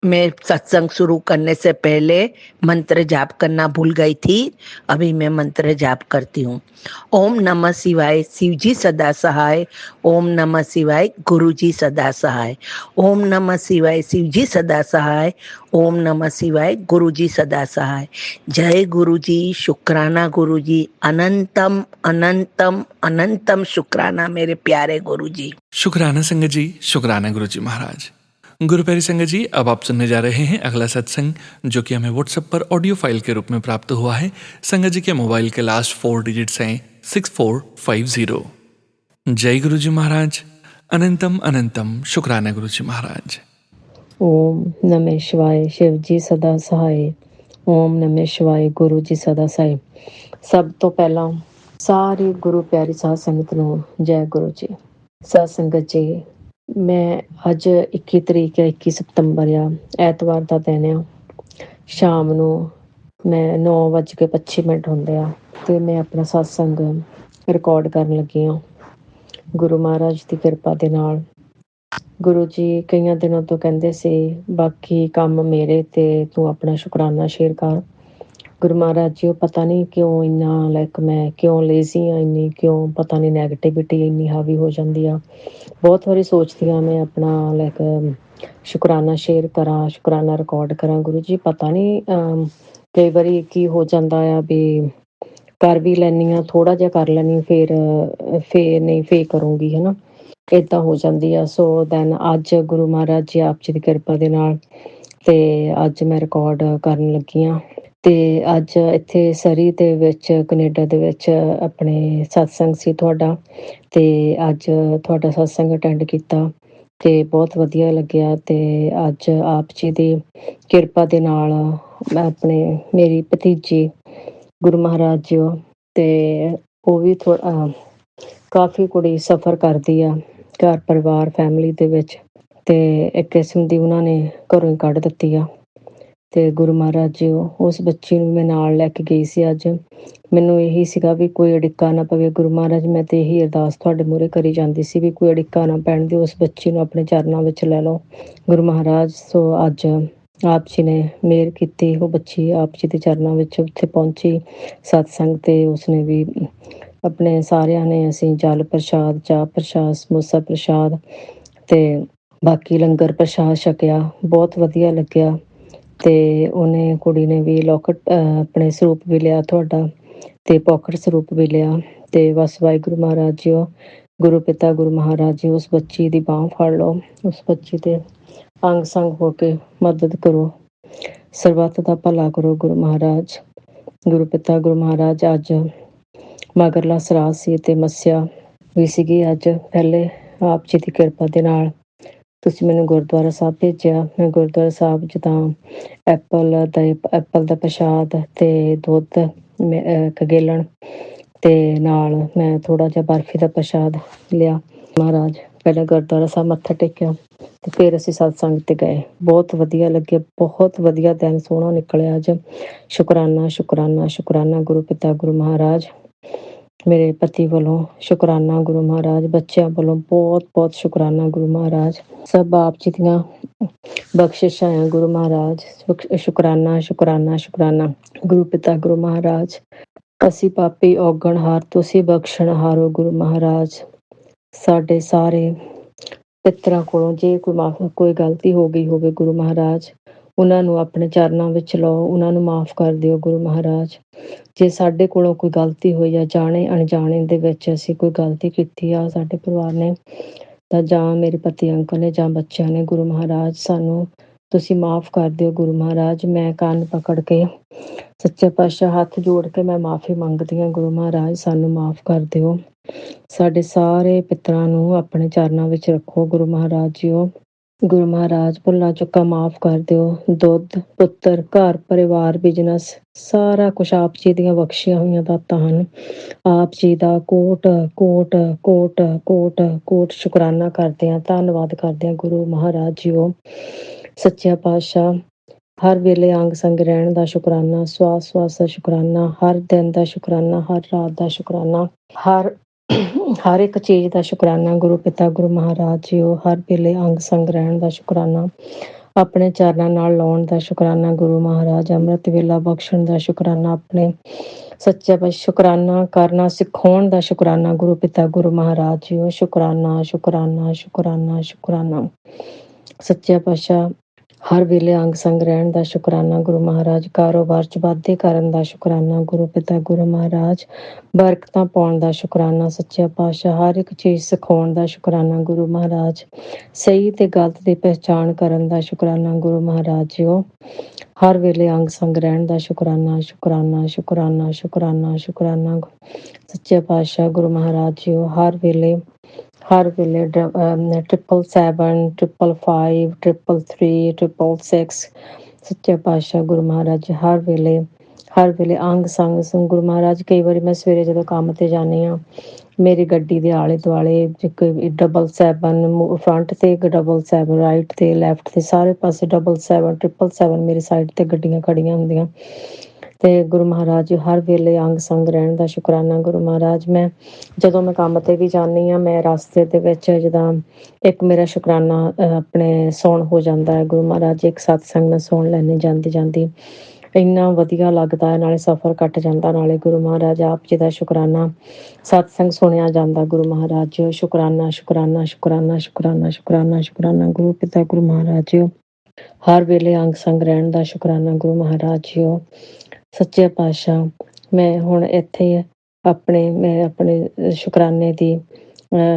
मैं सत्संग शुरू करने से पहले मंत्र जाप करना भूल गई थी। अभी मैं मंत्र जाप करती हूँ। ओम नमः शिवाय, शिवजी सदा सहाय। ओम नमः शिवाय, गुरुजी सदा सहाय। ओम नमः शिवाय, शिवजी सदा सहाय। ओम नमः शिवाय, गुरुजी सदा सहाय। जय गुरुजी, शुक्राना गुरुजी, अनंतम अनंतम अनंतम शुक्राना मेरे प्यारे गुरुजी। शुक्राना संगत जी, शुक्राना गुरुजी महाराज। गुरु प्यारी संगत जी, अब आप सुनने जा रहे हैं अगला सत्संग, जो कि हमें व्हाट्सएप पर ऑडियो फाइल के रूप में प्राप्त हुआ है। संगत जी के मोबाइल के लास्ट 4 डिजिट्स हैं 6450। जय गुरुजी महाराज। अनंतम अनंतम शुक्राना गुरुजी महाराज। ओम नमः शिवाय, शिव जी सदा सहाय। ओम नमः शिवाय, गुरु जी सदा सहाय। ਸਭ ਤੋਂ ਪਹਿਲਾਂ ਸਾਰੀ ਗੁਰੂ ਪਿਆਰੀ ਸਾਧ ਸੰਗਤ ਨੂੰ ਜੈ ਗੁਰੂ ਜੀ। ਸਾਧ ਸੰਗਤ ਜੀ, ਮੈਂ ਅੱਜ 21 ਤਰੀਕ ਹੈ, 21 ਸਤੰਬਰ ਆ, ਐਤਵਾਰ ਦਾ ਦਿਨ ਆ। ਸ਼ਾਮ ਨੂੰ ਮੈਂ 9:25 ਹੁੰਦੇ ਆ ਤੇ ਮੈਂ ਆਪਣਾ ਸਤਸੰਗ ਰਿਕਾਰਡ ਕਰਨ ਲੱਗੀ ਹਾਂ ਗੁਰੂ ਮਹਾਰਾਜ ਦੀ ਕਿਰਪਾ ਦੇ ਨਾਲ। ਗੁਰੂ ਜੀ ਕਈਆਂ ਦਿਨਾਂ ਤੋਂ ਕਹਿੰਦੇ ਸੀ ਬਾਕੀ ਕੰਮ ਮੇਰੇ ਤੇ ਤੂੰ ਆਪਣਾ ਸ਼ੁਕਰਾਨਾ ਸ਼ੇਅਰ ਕਰ। ਗੁਰੂ ਮਹਾਰਾਜ ਜੀ, ਉਹ ਪਤਾ ਨਹੀਂ ਕਿਉਂ ਇੰਨਾ ਮੈਂ ਕਿਉਂ ਲੇਜ਼ੀ ਹਾਂ, ਇੰਨੀ ਕਿਉਂ ਪਤਾ ਨਹੀਂ ਨੈਗੇਟਿਵਿਟੀ ਇੰਨੀ ਹਾਵੀ ਹੋ ਜਾਂਦੀ ਆ। ਬਹੁਤ ਵਾਰੀ ਸੋਚਦੀ ਹਾਂ ਮੈਂ ਆਪਣਾ ਸ਼ੁਕਰਾਨਾ ਸ਼ੇਅਰ ਕਰਾਂ, ਸ਼ੁਕਰਾਨਾ ਰਿਕਾਰਡ ਕਰਾਂ। ਗੁਰੂ ਜੀ ਪਤਾ ਨਹੀਂ ਕਈ ਵਾਰੀ ਕੀ ਹੋ ਜਾਂਦਾ ਆ ਵੀ ਕਰ ਵੀ ਲੈਂਦੀ ਹਾਂ, ਥੋੜ੍ਹਾ ਜਿਹਾ ਕਰ ਲੈਂਦੀ, ਫਿਰ ਨਹੀਂ ਫੇਰ ਕਰੂੰਗੀ, ਹੈ ਨਾ, ਇੱਦਾਂ ਹੋ ਜਾਂਦੀ ਆ। ਸੋ ਦੈਨ ਅੱਜ ਗੁਰੂ ਮਹਾਰਾਜ ਜੀ ਆਪ ਜੀ ਦੀ ਕਿਰਪਾ ਦੇ ਨਾਲ ਤੇ ਅੱਜ ਮੈਂ ਰਿਕਾਰਡ ਕਰਨ ਲੱਗੀ ਹਾਂ। ਤੇ ਅੱਜ ਇੱਥੇ ਸਰੀ ਦੇ ਵਿੱਚ, ਕੈਨੇਡਾ ਦੇ ਵਿੱਚ ਆਪਣੇ ਸਤਸੰਗ ਸੀ ਤੁਹਾਡਾ, ਤੇ ਅੱਜ ਤੁਹਾਡਾ ਸਤਸੰਗ ਅਟੈਂਡ ਕੀਤਾ ਤੇ ਬਹੁਤ ਵਧੀਆ ਲੱਗਿਆ। ਤੇ ਅੱਜ ਆਪ ਜੀ ਦੀ ਕਿਰਪਾ ਦੇ ਨਾਲ ਮੈਂ ਮੇਰੀ ਭਤੀਜੀ ਗੁਰੂ ਮਹਾਰਾਜ ਜੀ ਤੇ ਉਹ ਵੀ ਕਾਫੀ ਕੁੜੀ ਸਫ਼ਰ ਕਰਦੀ ਆ ਘਰ ਪਰਿਵਾਰ ਫੈਮਿਲੀ ਦੇ ਵਿੱਚ, ਤੇ ਇੱਕ ਕਿਸਮ ਦੀ ਉਹਨਾਂ ਨੇ ਘਰੋਂ ਹੀ ਕੱਢ ਦਿੱਤੀ ਆ। ਤੇ ਗੁਰੂ ਮਹਾਰਾਜ ਜੀ ਉਸ ਬੱਚੀ ਨੂੰ ਮੈਂ ਨਾਲ ਲੈ ਕੇ ਗਈ ਸੀ। ਅੱਜ ਮੈਨੂੰ ਇਹੀ ਸੀਗਾ ਵੀ ਕੋਈ ਅੜਿੱਕਾ ਨਾ ਪਵੇ। ਗੁਰੂ ਮਹਾਰਾਜ, ਮੈਂ ਤੇ ਇਹੀ ਅਰਦਾਸ ਤੁਹਾਡੇ ਮੂਹਰੇ ਕਰੀ ਜਾਂਦੀ ਸੀ ਵੀ ਕੋਈ ਅੜਿੱਕਾ ਨਾ ਪੈਣ ਦਿਓ, ਉਸ ਬੱਚੀ ਨੂੰ ਆਪਣੇ ਚਰਨਾਂ ਵਿੱਚ ਲੈ ਲਓ ਗੁਰੂ ਮਹਾਰਾਜ। ਸੋ ਅੱਜ ਆਪ ਜੀ ਨੇ ਮਿਹਰ ਕੀਤੀ, ਉਹ ਬੱਚੀ ਆਪ ਜੀ ਦੇ ਚਰਨਾਂ ਵਿੱਚ ਉੱਥੇ ਪਹੁੰਚੀ ਸਤਸੰਗ ਤੇ। ਉਸਨੇ ਵੀ ਆਪਣੇ ਸਾਰਿਆਂ ਨੇ ਅਸੀਂ ਜਲ ਪ੍ਰਸ਼ਾਦ, ਚਾਹ ਪ੍ਰਸ਼ਾਦ, ਸਮੋਸਾ ਪ੍ਰਸ਼ਾਦ ਤੇ ਬਾਕੀ ਲੰਗਰ ਪ੍ਰਸ਼ਾਦ ਛਕਿਆ। ਬਹੁਤ ਵਧੀਆ ਲੱਗਿਆ। ਤੇ ਉਹਨੇ ਕੁੜੀ ਨੇ ਵੀ ਲੋਕਟ ਆਪਣੇ ਸਰੂਪ ਵੀ ਲਿਆ ਤੁਹਾਡਾ, ਤੇ ਪੌਕਟ ਸਰੂਪ ਵੀ ਲਿਆ। ਤੇ ਬਸ ਵਾਹਿਗੁਰੂ ਮਹਾਰਾਜ ਜੀ, ਗੁਰੂ ਪਿਤਾ ਗੁਰੂ ਮਹਾਰਾਜ ਜੀ, ਉਸ ਬੱਚੀ ਦੀ ਬਾਂਹ ਫੜ ਲਓ, ਉਸ ਬੱਚੀ ਤੇ ਅੰਗ ਸੰਗ ਹੋ ਕੇ ਮਦਦ ਕਰੋ, ਸਰਬੱਤ ਦਾ ਭਲਾ ਕਰੋ ਗੁਰੂ ਮਹਾਰਾਜ। ਗੁਰੂ ਪਿਤਾ ਗੁਰੂ ਮਹਾਰਾਜ ਅੱਜ ਮਗਰਲਾ ਸਰਾਧ ਸੀ ਤੇ ਮੱਸਿਆ ਹੋਈ ਸੀਗੀ। ਅੱਜ ਪਹਿਲੇ ਆਪ ਜੀ ਦੀ ਕਿਰਪਾ ਦੇ ਨਾਲ ਤੁਸੀਂ ਮੈਨੂੰ ਗੁਰਦੁਆਰਾ ਸਾਹਿਬ ਭੇਜਿਆ। ਮੈਂ ਗੁਰਦੁਆਰਾ ਸਾਹਿਬ 'ਚ ਤਾਂ ਐਪਲ ਦਾ ਪ੍ਰਸ਼ਾਦ ਅਤੇ ਦੁੱਧ ਕਗੇਲਣ ਅਤੇ ਨਾਲ ਮੈਂ ਥੋੜ੍ਹਾ ਜਿਹਾ ਬਰਫੀ ਦਾ ਪ੍ਰਸ਼ਾਦ ਲਿਆ। ਮਹਾਰਾਜ ਪਹਿਲਾਂ ਗੁਰਦੁਆਰਾ ਸਾਹਿਬ ਮੱਥਾ ਟੇਕਿਆ ਅਤੇ ਫਿਰ ਅਸੀਂ ਸਤਸੰਗ 'ਤੇ ਗਏ। ਬਹੁਤ ਵਧੀਆ ਲੱਗਿਆ, ਬਹੁਤ ਵਧੀਆ ਦਿਨ ਸੋਹਣਾ ਨਿਕਲਿਆ ਅੱਜ। ਸ਼ੁਕਰਾਨਾ ਸ਼ੁਕਰਾਨਾ ਸ਼ੁਕਰਾਨਾ ਗੁਰੂ ਪਿਤਾ ਗੁਰੂ ਮਹਾਰਾਜ, ਮੇਰੇ ਪਤੀ ਵੱਲੋਂ ਸ਼ੁਕਰਾਨਾ ਗੁਰੂ ਮਹਾਰਾਜ, ਬੱਚਿਆਂ ਵੱਲੋਂ ਬਹੁਤ ਬਹੁਤ ਸ਼ੁਕਰਾਨਾ ਗੁਰੂ ਮਹਾਰਾਜ। ਸਭ ਆਪ ਜੀ ਦੀਆਂ ਬਖਸ਼ਿਸ਼ਾਂ ਆ ਗੁਰੂ ਮਹਾਰਾਜ। ਸ਼ੁਕਰਾਨਾ ਸ਼ੁਕਰਾਨਾ ਸ਼ੁਕਰਾਨਾ ਗੁਰੂ ਪਿਤਾ ਗੁਰੂ ਮਹਾਰਾਜ। ਅਸੀਂ ਪਾਪੀ ਔਗਣਹਾਰ, ਤੁਸੀਂ ਬਖਸ਼ਣਹਾਰੋ ਗੁਰੂ ਮਹਾਰਾਜ। ਸਾਡੇ ਸਾਰੇ ਪਿੱਤਰਾਂ ਕੋਲੋਂ ਜੇ ਕੋਈ ਗਲਤੀ ਹੋ ਗਈ ਹੋਵੇ ਗੁਰੂ ਮਹਾਰਾਜ, ਉਹਨਾਂ ਨੂੰ ਆਪਣੇ ਚਰਨਾਂ ਵਿੱਚ ਲਓ, ਉਹਨਾਂ ਨੂੰ ਮਾਫ਼ ਕਰ ਦਿਓ ਗੁਰੂ ਮਹਾਰਾਜ। ਜੇ ਸਾਡੇ ਕੋਲੋਂ ਕੋਈ ਗਲਤੀ ਹੋਈ ਆ, ਜਾਣੇ ਅਣਜਾਣੇ ਦੇ ਵਿੱਚ ਅਸੀਂ ਕੋਈ ਗਲਤੀ ਕੀਤੀ ਆ ਸਾਡੇ ਪਰਿਵਾਰ ਨੇ, ਤਾਂ ਜਾਂ ਮੇਰੇ ਪਤੀ ਅੰਕਲ ਨੇ ਜਾਂ ਬੱਚਿਆਂ ਨੇ, ਗੁਰੂ ਮਹਾਰਾਜ ਸਾਨੂੰ ਤੁਸੀਂ ਮਾਫ਼ ਕਰ ਦਿਓ ਗੁਰੂ ਮਹਾਰਾਜ। ਮੈਂ ਕੰਨ ਪਕੜ ਕੇ ਸੱਚੇ ਪਾਤਸ਼ਾਹ ਹੱਥ ਜੋੜ ਕੇ ਮੈਂ ਮਾਫ਼ੀ ਮੰਗਦੀ ਹਾਂ ਗੁਰੂ ਮਹਾਰਾਜ, ਸਾਨੂੰ ਮਾਫ਼ ਕਰ ਦਿਓ। ਸਾਡੇ ਸਾਰੇ ਪਿੱਤਰਾਂ ਨੂੰ ਆਪਣੇ ਚਰਨਾਂ ਵਿੱਚ ਰੱਖੋ ਗੁਰੂ ਮਹਾਰਾਜ ਜੀਓ। ਗੁਰੂ ਮਹਾਰਾਜ ਭੁੱਲਾਂ ਚੁੱਕਾਂ ਮਾਫ਼ ਕਰ ਦਿਓ। ਦੁੱਧ, ਪੁੱਤਰ, ਘਰ ਪਰਿਵਾਰ, ਬਿਜ਼ਨਸ, ਸਾਰਾ ਕੁਛ ਆਪ ਜੀ ਦੀਆਂ ਬਖਸ਼ੀਆਂ ਹੋਈਆਂ ਦਾਤਾਂ ਹਨ। ਆਪ ਜੀ ਦਾ ਕੋਟ ਕੋਟ ਕੋਟ ਕੋਟ ਕੋਟ ਸ਼ੁਕਰਾਨਾ ਕਰਦੇ ਹਾਂ, ਧੰਨਵਾਦ ਕਰਦੇ ਹਾਂ ਗੁਰੂ ਮਹਾਰਾਜ ਜੀਓ। ਸੱਚਿਆ ਪਾਤਸ਼ਾਹ ਹਰ ਵੇਲੇ ਅੰਗ ਸੰਗ ਰਹਿਣ ਦਾ ਸ਼ੁਕਰਾਨਾ, ਸਵਾਸ ਸਵਾਸ ਦਾ ਸ਼ੁਕਰਾਨਾ, ਹਰ ਦਿਨ ਦਾ ਸ਼ੁਕਰਾਨਾ, ਹਰ ਰਾਤ ਦਾ ਸ਼ੁਕਰਾਨਾ, ਹਰ ਇੱਕ ਚੀਜ਼ ਦਾ ਸ਼ੁਕਰਾਨਾ ਗੁਰੂ ਪਿਤਾ ਗੁਰੂ ਮਹਾਰਾਜ ਜੀਓ। ਹਰ ਵੇਲੇ ਅੰਗ ਸੰਗ ਰਹਿਣ ਦਾ ਸ਼ੁਕਰਾਨਾ, ਆਪਣੇ ਚਰਨਾਂ ਨਾਲ ਲਾਉਣ ਦਾ ਸ਼ੁਕਰਾਨਾ ਗੁਰੂ ਮਹਾਰਾਜ। ਅੰਮ੍ਰਿਤ ਵੇਲਾ ਬਖਸ਼ਣ ਦਾ ਸ਼ੁਕਰਾਨਾ, ਆਪਣੇ ਸੱਚਾ ਪਾਤਸ਼ਾਹ ਸ਼ੁਕਰਾਨਾ ਕਰਨਾ ਸਿਖਾਉਣ ਦਾ ਸ਼ੁਕਰਾਨਾ ਗੁਰੂ ਪਿਤਾ ਗੁਰੂ ਮਹਾਰਾਜ ਜੀਓ। ਸ਼ੁਕਰਾਨਾ ਸ਼ੁਕਰਾਨਾ ਸ਼ੁਕਰਾਨਾ ਸ਼ੁਕਰਾਨਾ ਸੱਚਾ ਪਾਤਸ਼ਾਹ ਹਰ ਵੇਲੇ ਅੰਗ ਸੰਗ ਰਹਿਣ ਦਾ ਸ਼ੁਕਰਾਨਾ ਗੁਰੂ ਮਹਾਰਾਜ। ਕਾਰੋਬਾਰ 'ਚ ਵਾਧੇ ਕਰਨ ਦਾ ਸ਼ੁਕਰਾਨਾ ਗੁਰੂ ਪਿਤਾ ਗੁਰੂ ਮਹਾਰਾਜ। ਬਰਕਤਾਂ ਪਾਉਣ ਦਾ ਸ਼ੁਕਰਾਨਾ ਸੱਚਾ ਪਾਤਸ਼ਾਹ। ਹਰ ਇੱਕ ਚੀਜ਼ ਸਿਖਾਉਣ ਦਾ ਸ਼ੁਕਰਾਨਾ ਗੁਰੂ ਮਹਾਰਾਜ। ਸਹੀ ਤੇ ਗਲਤ ਦੀ ਪਹਿਚਾਣ ਕਰਨ ਦਾ ਸ਼ੁਕਰਾਨਾ ਗੁਰੂ ਮਹਾਰਾਜ ਜੀਓ। ਹਰ ਵੇਲੇ ਅੰਗ ਸੰਗ ਰਹਿਣ ਦਾ ਸ਼ੁਕਰਾਨਾ ਸ਼ੁਕਰਾਨਾ ਸ਼ੁਕਰਾਨਾ ਸ਼ੁਕਰਾਨਾ ਸ਼ੁਕਰਾਨਾ ਸੱਚੇ ਪਾਤਸ਼ਾਹ ਗੁਰੂ ਮਹਾਰਾਜ ਜੀਓ। ਹਰ ਵੇਲੇ 777 555 333 666 ਸੱਚੇ ਪਾਤਸ਼ਾਹ ਗੁਰੂ ਮਹਾਰਾਜ। ਹਰ ਵੇਲੇ ਅੰਗ ਸੰਗ ਗੁਰੂ ਮਹਾਰਾਜ। ਕਈ ਵਾਰੀ ਮੈਂ ਸਵੇਰੇ ਜਦੋਂ ਕੰਮ 'ਤੇ ਜਾਂਦੀ ਹਾਂ, ਮੇਰੀ ਗੱਡੀ ਦੇ ਆਲੇ ਦੁਆਲੇ 777 ਫਰੰਟ 'ਤੇ 777 ਰਾਈਟ 'ਤੇ ਲੈਫਟ 'ਤੇ ਸਾਰੇ ਪਾਸੇ 777 ਮੇਰੀ ਸਾਈਡ 'ਤੇ ਗੱਡੀਆਂ ਖੜੀਆਂ ਹੁੰਦੀਆਂ। ਅਤੇ ਗੁਰੂ ਮਹਾਰਾਜ ਹਰ ਵੇਲੇ ਅੰਗ ਸੰਗ ਰਹਿਣ ਦਾ ਸ਼ੁਕਰਾਨਾ ਗੁਰੂ ਮਹਾਰਾਜ। ਜਦੋਂ ਮੈਂ ਕੰਮ 'ਤੇ ਵੀ ਜਾਂਦੀ ਹਾਂ, ਮੈਂ ਰਸਤੇ ਦੇ ਵਿੱਚ ਜਿੱਦਾਂ ਇੱਕ ਮੇਰਾ ਸ਼ੁਕਰਾਨਾ ਆਪਣੇ ਸੌਣ ਹੋ ਜਾਂਦਾ ਹੈ ਗੁਰੂ ਮਹਾਰਾਜ। ਇੱਕ ਸਤਸੰਗ ਮੈਂ ਸੁਣ ਲੈਂਦੀ ਜਾਂਦੀ ਇੰਨਾ ਵਧੀਆ ਲੱਗਦਾ, ਨਾਲੇ ਸਫ਼ਰ ਕੱਟ ਜਾਂਦਾ, ਨਾਲੇ ਗੁਰੂ ਮਹਾਰਾਜ ਆਪ ਜੀ ਦਾ ਸ਼ੁਕਰਾਨਾ ਸਤਸੰਗ ਸੁਣਿਆ ਜਾਂਦਾ ਗੁਰੂ ਮਹਾਰਾਜ ਜੀਓ। ਸ਼ੁਕਰਾਨਾ ਸ਼ੁਕਰਾਨਾ ਸ਼ੁਕਰਾਨਾ ਸ਼ੁਕਰਾਨਾ ਸ਼ੁਕਰਾਨਾ ਸ਼ੁਕਰਾਨਾ ਗੁਰੂ ਪਿਤਾ ਗੁਰੂ ਮਹਾਰਾਜ ਜੀਓ। ਹਰ ਵੇਲੇ ਅੰਗ ਸੰਗ ਰਹਿਣ ਦਾ ਸ਼ੁਕਰਾਨਾ ਗੁਰੂ ਮਹਾਰਾਜ ਜੀਓ। ਸੱਚੇ ਪਾਤਸ਼ਾਹ ਮੈਂ ਹੁਣ ਇੱਥੇ ਮੈਂ ਆਪਣੇ ਸ਼ੁਕਰਾਨੇ ਦੀ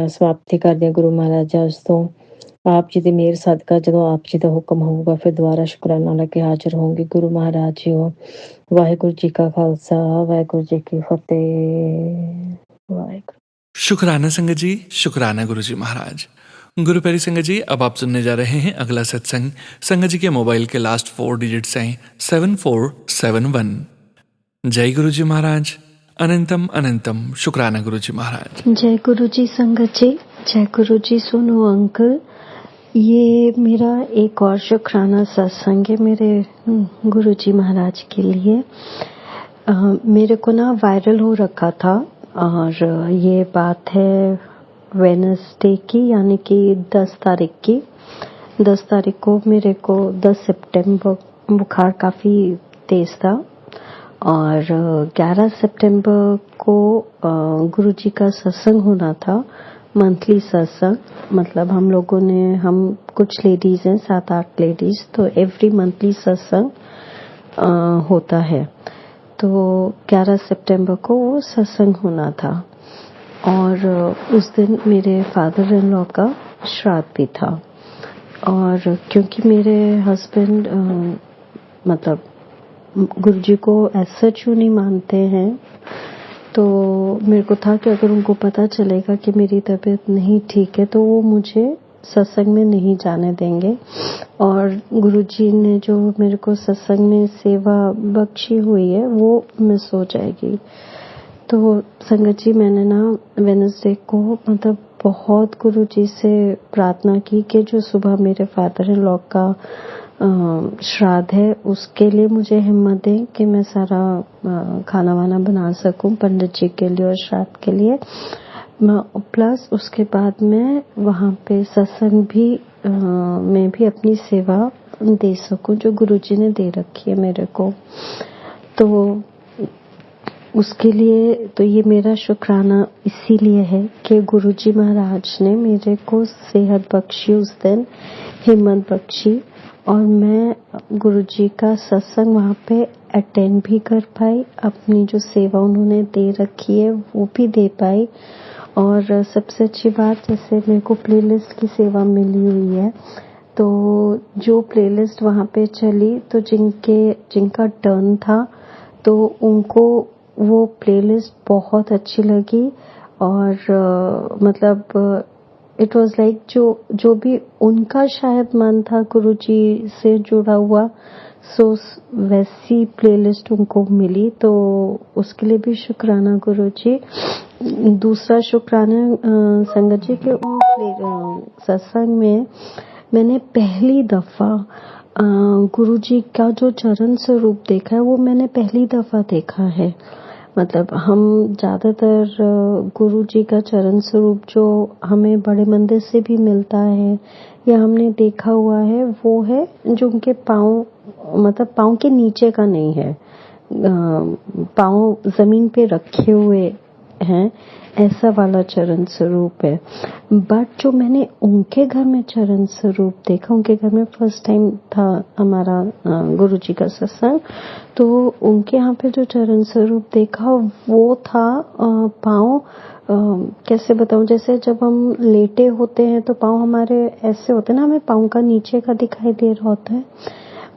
ਸਮਾਪਤੀ ਕਰਦੀ ਹਾਂ ਗੁਰੂ ਮਹਾਰਾਜ। ਉਸ ਤੋਂ ਆਪ ਜੀ ਦੀ ਮਿਹਰ ਸਦਕਾ ਜਦੋਂ ਆਪ ਜੀ ਦਾ ਹੁਕਮ ਹੋਊਗਾ ਫਿਰ ਦੁਬਾਰਾ ਸ਼ੁਕਰਾਨਾ ਲੈ ਕੇ ਹਾਜ਼ਰ ਹੋਊਗੀ ਗੁਰੂ ਮਹਾਰਾਜ ਜੀਓ। ਵਾਹਿਗੁਰੂ ਜੀ ਕਾ ਖਾਲਸਾ, ਵਾਹਿਗੁਰੂ ਜੀ ਕੀ ਫਤਿਹ। ਵਾਹਿਗੁਰੂ। शुक्राना संगत जी, शुक्राना गुरु जी महाराज। गुरु प्यारी संगत जी, अब आप सुनने जा रहे हैं अगला सत्संग। संगत जी के मोबाइल के लास्ट 4 डिजिट्स हैं 7471। जय गुरु जी महाराज। अनंतम अनंतम शुक्राना गुरु जी महाराज। जय गुरु जी संगत जी, जय गुरु जी सोनू अंकल। ये मेरा एक और शुक्राना सत्संग है मेरे गुरु जी महाराज के लिए। मेरे को ना वायरल हो रखा था और ये बात है वेडनेसडे की, यानी कि 10 तारीख की। 10 तारीख को मेरे को 10 सितंबर बुखार काफ़ी तेज़ था और 11 सितंबर को गुरुजी का सत्संग होना था, मंथली सत्संग। मतलब हम कुछ लेडीज़ हैं, 7-8 लेडीज़, तो एवरी मंथली सत्संग होता है। तो 11 सितंबर को वो सत्संग होना था और उस दिन मेरे फादर इन लॉ का श्राद्ध भी था। और क्योंकि मेरे हस्बैंड मतलब गुरुजी को ऐसा क्यों नहीं मानते हैं, तो मेरे को था कि अगर उनको पता चलेगा कि मेरी तबीयत नहीं ठीक है तो वो मुझे सत्संग में नहीं जाने देंगे। और गुरुजी ने जो मेरे को सत्संग में सेवा बख्शी हुई है वो मिस हो जाएगी। तो संगत जी, मैंने ना वेडनेसडे को मतलब बहुत गुरुजी से प्रार्थना की कि जो सुबह मेरे फादर इन लॉ का श्राद्ध है उसके लिए मुझे हिम्मत दें कि मैं सारा खाना वाना बना सकूं पंडित जी के लिए और श्राद्ध के लिए। प्लस उसके बाद मैं वहाँ पे सत्संग भी में भी अपनी सेवा दे सकूं जो गुरुजी ने दे रखी है मेरे को। तो उसके लिए तो ये मेरा शुक्राना इसीलिए है कि गुरुजी महाराज ने मेरे को सेहत बख्शी, उस दिन हिम्मत बख्शी और मैं गुरुजी का सत्संग वहाँ पे अटेंड भी कर पाई, अपनी जो सेवा उन्होंने दे रखी है वो भी दे पाई। और सबसे अच्छी बात, जैसे मेरे को प्लेलिस्ट की सेवा मिली हुई है, तो जो प्लेलिस्ट वहाँ पे चली तो जिनका टर्न था तो उनको वो प्लेलिस्ट बहुत अच्छी लगी। और मतलब इट वाज लाइक जो भी उनका शायद मन था गुरुजी से जुड़ा हुआ, सो वैसी प्लेलिस्ट उनको मिली। तो उसके लिए भी शुक्राना गुरुजी। दूसरा शुक्राना संगत जी के उन सत्संग में मैंने पहली दफा गुरुजी का जो चरण स्वरूप देखा है वो मैंने पहली दफा देखा है। मतलब हम ज्यादातर गुरुजी का चरण स्वरूप जो हमें बड़े मंदिर से भी मिलता है या हमने देखा हुआ है वो है जो उनके पाँव, मतलब पाँव के नीचे का नहीं है, पाँव जमीन पे रखे हुए हैं, ऐसा वाला चरण स्वरूप है। बट जो मैंने उनके घर में चरण स्वरूप देखा, उनके घर में फर्स्ट टाइम था हमारा गुरुजी का सत्संग, तो उनके यहाँ पे जो चरण स्वरूप देखा वो था पाँव, कैसे बताऊं, जैसे जब हम लेटे होते हैं तो पाँव हमारे ऐसे होते हैं ना, हमें पाँव का नीचे का दिखाई दे रहा होता है,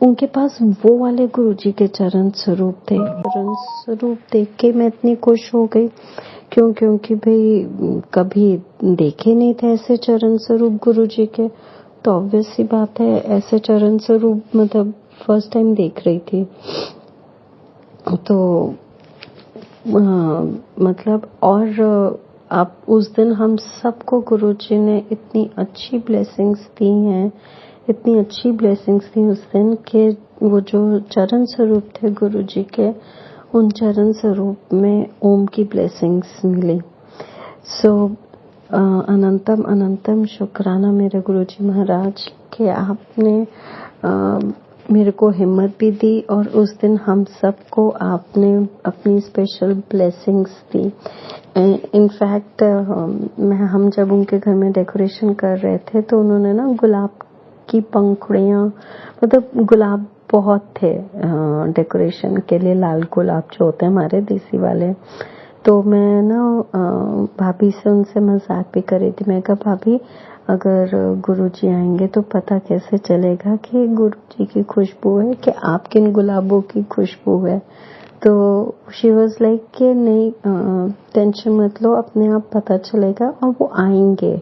उनके पास वो वाले गुरुजी के चरण स्वरूप थे। चरण स्वरूप देख के मैं इतनी खुश हो गई क्योंकि भाई कभी देखे नहीं थे ऐसे चरण स्वरूप गुरुजी के, तो ऑब्वियस सी बात है ऐसे चरण स्वरूप मतलब फर्स्ट टाइम देख रही थी। तो मतलब और आप उस दिन हम सबको गुरुजी ने इतनी अच्छी ब्लेसिंग्स दी हैं, इतनी अच्छी ब्लेसिंग्स थी उस दिन के वो जो चरण स्वरूप थे गुरुजी के, उन चरण स्वरूप में ओम की ब्लेसिंग्स मिली। सो अनंतम अनंतम शुक्राना मेरे गुरुजी महाराज के आपने मेरे को हिम्मत भी दी और उस दिन हम सबको आपने अपनी स्पेशल ब्लेसिंग्स दी। इनफैक्ट हम जब उनके घर में डेकोरेशन कर रहे थे तो उन्होंने ना गुलाब की पंखुड़ियाँ, मतलब गुलाब बहुत थे डेकोरेशन के लिए, लाल गुलाब जो होते हैं हमारे देसी वाले। तो मैं ना भाभी से उनसे मजाक भी कर रही थी, मैं कहा भाभी अगर गुरुजी आएंगे तो पता कैसे चलेगा कि गुरुजी की खुशबू है कि आपके इन गुलाबों की खुशबू है। तो शी वाज लाइक कि नहीं टेंशन मत लो, अपने आप पता चलेगा और वो आएंगे।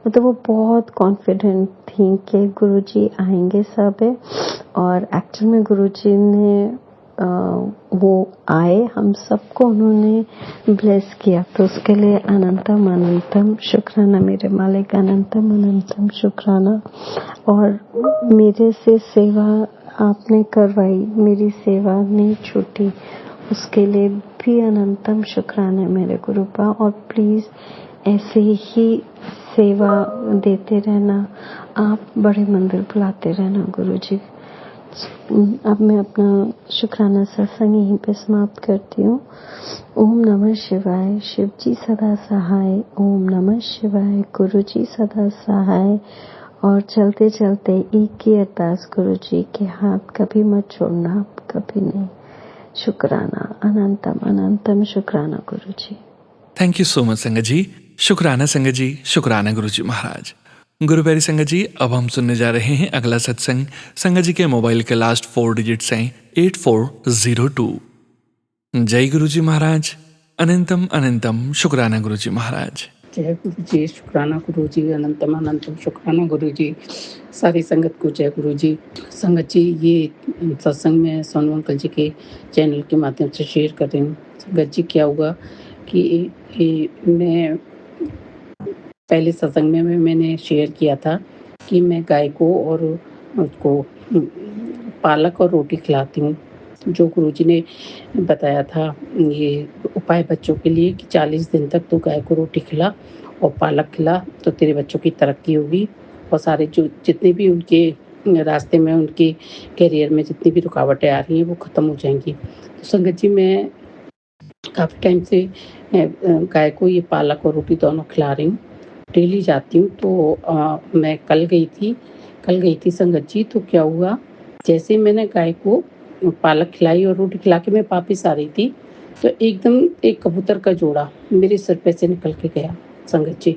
मतलब वो बहुत कॉन्फिडेंट थी कि गुरुजी आएंगे सब है। और एक्चुअल में गुरुजी ने वो आए, हम सबको उन्होंने ब्लेस किया, तो उसके लिए अनंतम अनंतम शुक्राना मेरे मालिक, अनंतम अनंतम शुक्राना। और मेरे से सेवा आपने करवाई, मेरी सेवा नहीं छूटी, उसके लिए भी अनंतम शुक्राना मेरे गुरुपा। और प्लीज ऐसे ही सेवा देते रहना, आप बड़े मंदिर बुलाते रहना गुरुजी। अब मैं अपना शुक्राना सत्संग यहीं पे समाप्त करती हूँ। ओम नमः शिवाय, शिव जी सदा सहाय। ओम नमः शिवाय, गुरु जी सदा सहाय। और चलते चलते एक ही अरदास गुरुजी के हाथ कभी मत छोड़ना, कभी नहीं। शुक्राना, अनंतम अनंतम शुक्राना गुरुजी। थैंक यू सो मच संगत जी। शुक्राना संगत जी, शुक्राना गुरुजी महाराज। गुरु प्यारी संगत जी, अब हम सुनने जा रहे हैं अगला सत्संग। संगत जी के मोबाइल के लास्ट 4 डिजिट्स हैं 8402। जय गुरुजी महाराज, अनंतम अनंतम शुक्राना गुरुजी महाराज। जय गुरु जी, शुक्राना गुरु जी, अनंतम अनंतम शुक्राना गुरु जी, सारी संगत को जय गुरु जी। संगत जी, ये सत्संग में सोनू अंकल जी के चैनल के माध्यम से शेयर कर रही हूँ। संगत जी, क्या हुआ कि मैं पहले सत्संग में मैंने शेयर किया था कि मैं गाय को और उसको पालक और रोटी खिलाती हूँ। जो गुरुजी ने बताया था ये उपाय बच्चों के लिए कि 40 दिन तक तू गाय को रोटी खिला और पालक खिला तो तेरे बच्चों की तरक्की होगी और सारे जो जितने भी उनके रास्ते में उनके करियर में जितनी भी रुकावटें आ रही हैं वो ख़त्म हो जाएंगी। तो संगत जी, मैं काफ़ी टाइम से गाय को ये पालक और रोटी दोनों खिला रही हूँ। डेली जाती हूँ तो मैं कल गई थी संगत जी। तो क्या हुआ, जैसे ही मैंने गाय को पालक खिलाई और रोटी खिला के मैं वापस आ रही थी तो एकदम एक कबूतर का जोड़ा मेरे सिर पे से निकल के गया संगत जी।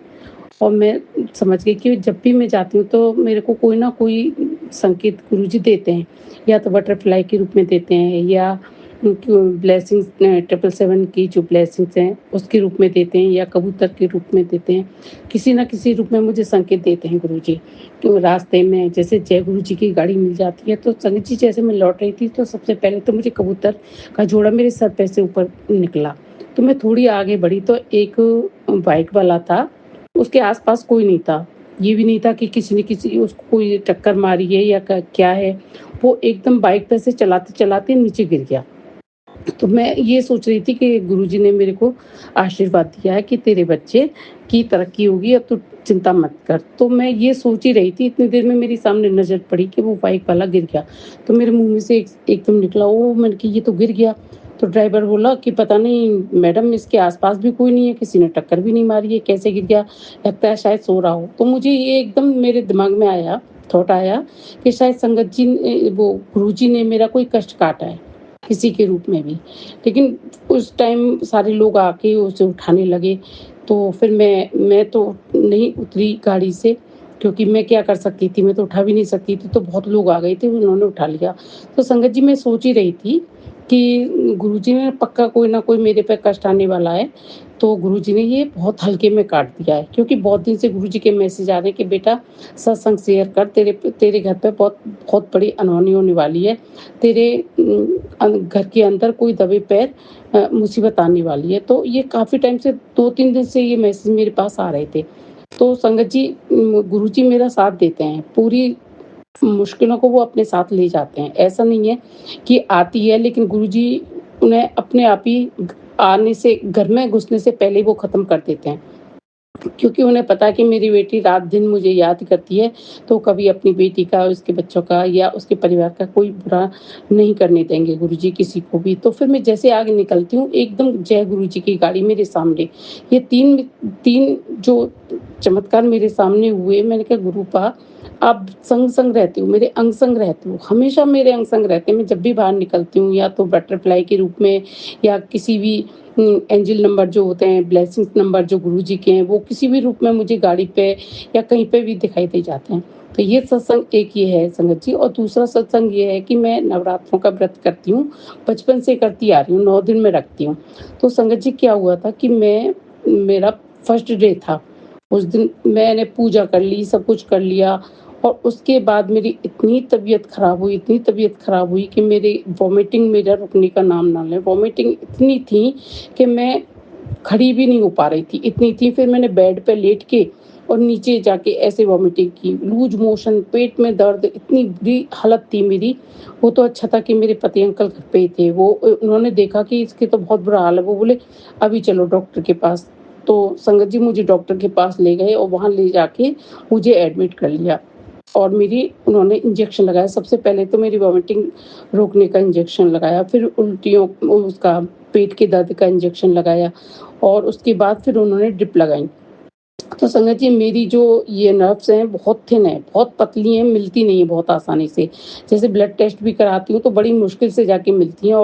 और मैं समझ गई कि जब भी मैं जाती हूँ तो मेरे को कोई ना कोई संकेत गुरुजी देते हैं, या तो बटरफ्लाई के रूप में देते हैं या ब्लेसिंग्स 777 की जो ब्लेसिंग्स हैं उसके रूप में देते हैं या कबूतर के रूप में देते हैं। किसी ना किसी रूप में मुझे संकेत देते हैं गुरुजी। तो रास्ते में जैसे जय गुरुजी की गाड़ी मिल जाती है तो संगत जी, जैसे मैं लौट रही थी तो सबसे पहले तो मुझे कबूतर का जोड़ा मेरे सर पे से ऊपर निकला। तो मैं थोड़ी आगे बढ़ी तो एक बाइक वाला था, उसके आस-पास कोई नहीं था। ये भी नहीं था कि किसी ने उसको कोई टक्कर मारी है या क्या है। वो एकदम बाइक पे से चलाते-चलाते नीचे गिर गया। तो मैं ये सोच रही थी कि गुरुजी ने मेरे को आशीर्वाद दिया है कि तेरे बच्चे की तरक्की होगी, अब तू चिंता मत कर। तो मैं ये सोच ही रही थी, इतनी देर में मेरी सामने नज़र पड़ी कि वो बाइक वाला गिर गया। तो मेरे मुँह में से एकदम निकला, ओह! मैंने कहा ये तो गिर गया। तो ड्राइवर बोला कि पता नहीं मैडम, इसके आस-पास भी कोई नहीं है, किसी ने टक्कर भी नहीं मारी है, कैसे गिर गया? लगता है शायद सो रहा हो। तो मुझे ये एकदम मेरे दिमाग में आया, थॉट आया कि शायद संगत जी ने वो गुरुजी ने मेरा कोई कष्ट काटा है, किसी के रूप में भी। लेकिन उस टाइम सारे लोग आके उसे उठाने लगे, तो फिर मैं तो नहीं उतरी गाड़ी से, क्योंकि मैं क्या कर सकती थी, मैं तो उठा भी नहीं सकती थी। तो बहुत लोग आ गए थे, उन्होंने उठा लिया। तो संगत जी, मैं सोच ही रही थी कि गुरुजी ने पक्का कोई ना कोई मेरे पे कष्ट आने वाला है, तो गुरुजी ने ये बहुत हल्के में काट दिया है। क्योंकि बहुत दिन से गुरुजी के मैसेज आ रहे हैं कि बेटा सत्संग शेयर कर, तेरे घर पे बहुत बहुत बड़ी अनहोनी होने वाली है। तेरे घर के अंदर कोई दबे पैर मुसीबत आने वाली है। तो ये काफ़ी टाइम से 2-3 दिन से ये मैसेज मेरे पास आ रहे थे। तो संगत जी, गुरुजी मेरा साथ देते हैं, पूरी मुश्किलों को वो अपने साथ ले जाते हैं। ऐसा नहीं है कि आती है, लेकिन गुरुजी उन्हें अपने आप ही आने से, घर में घुसने से पहले वो ख़त्म कर देते हैं। क्योंकि उन्हें पता है कि मेरी बेटी रात-दिन मुझे याद करती है, तो कभी अपनी बेटी का, उसके बच्चों का या उसके परिवार का कोई बुरा नहीं करने देंगे गुरुजी किसी को भी। तो फिर मैं जैसे आगे निकलती हूँ, एकदम जय गुरुजी की गाड़ी मेरे सामने। ये 3 जो चमत्कार मेरे सामने हुए, मैंने कहा गुरुपा, आप संग-संग रहते हो, मेरे अंग-संग रहते हो, हमेशा मेरे अंग-संग रहते हैं। मैं जब भी बाहर निकलती हूँ, या तो बटरफ्लाई के रूप में या किसी भी एंजल नंबर जो होते हैं, ब्लेसिंग्स नंबर जो गुरुजी के हैं, वो किसी भी रूप में मुझे गाड़ी पे या कहीं पे भी दिखाई दे जाते हैं। तो ये सत्संग एक ये है संगत जी। और दूसरा सत्संग ये है कि मैं नवरात्रों का व्रत करती हूँ, बचपन से करती आ रही हूँ, 9 दिन में रखती हूँ। तो संगत जी, क्या हुआ था कि मेरा फर्स्ट डे था। उस दिन मैंने पूजा कर ली, सब कुछ कर लिया, और उसके बाद मेरी इतनी तबीयत ख़राब हुई कि मेरी वॉमिटिंग मेरा रुकने का नाम ना लें। वॉमिटिंग इतनी थी कि मैं खड़ी भी नहीं हो पा रही थी, इतनी थी। फिर मैंने बेड पे लेट के और नीचे जाके ऐसे वॉमिटिंग की, लूज़ मोशन, पेट में दर्द, इतनी बुरी हालत थी मेरी। वो तो अच्छा था कि मेरे पति अंकल घर पे ही थे। वो उन्होंने देखा कि इसके तो बहुत बुरा हाल है, वो बोले अभी चलो डॉक्टर के पास। तो संगत जी, मुझे डॉक्टर के पास ले गए और वहाँ ले जाके मुझे एडमिट कर लिया। और उन्होंने इंजेक्शन लगाया। सबसे पहले तो मेरी वॉमिटिंग रोकने का इंजेक्शन लगाया, फिर उल्टियों उसका पेट के दर्द का इंजेक्शन लगाया, और उसके बाद फिर उन्होंने ड्रिप लगाई। तो संगत जी, मेरी जो ये नर्व्स हैं बहुत थिन है, बहुत पतली हैं, मिलती नहीं है बहुत आसानी से। जैसे ब्लड टेस्ट भी कराती हूँ तो बड़ी मुश्किल से जाके मिलती हैं,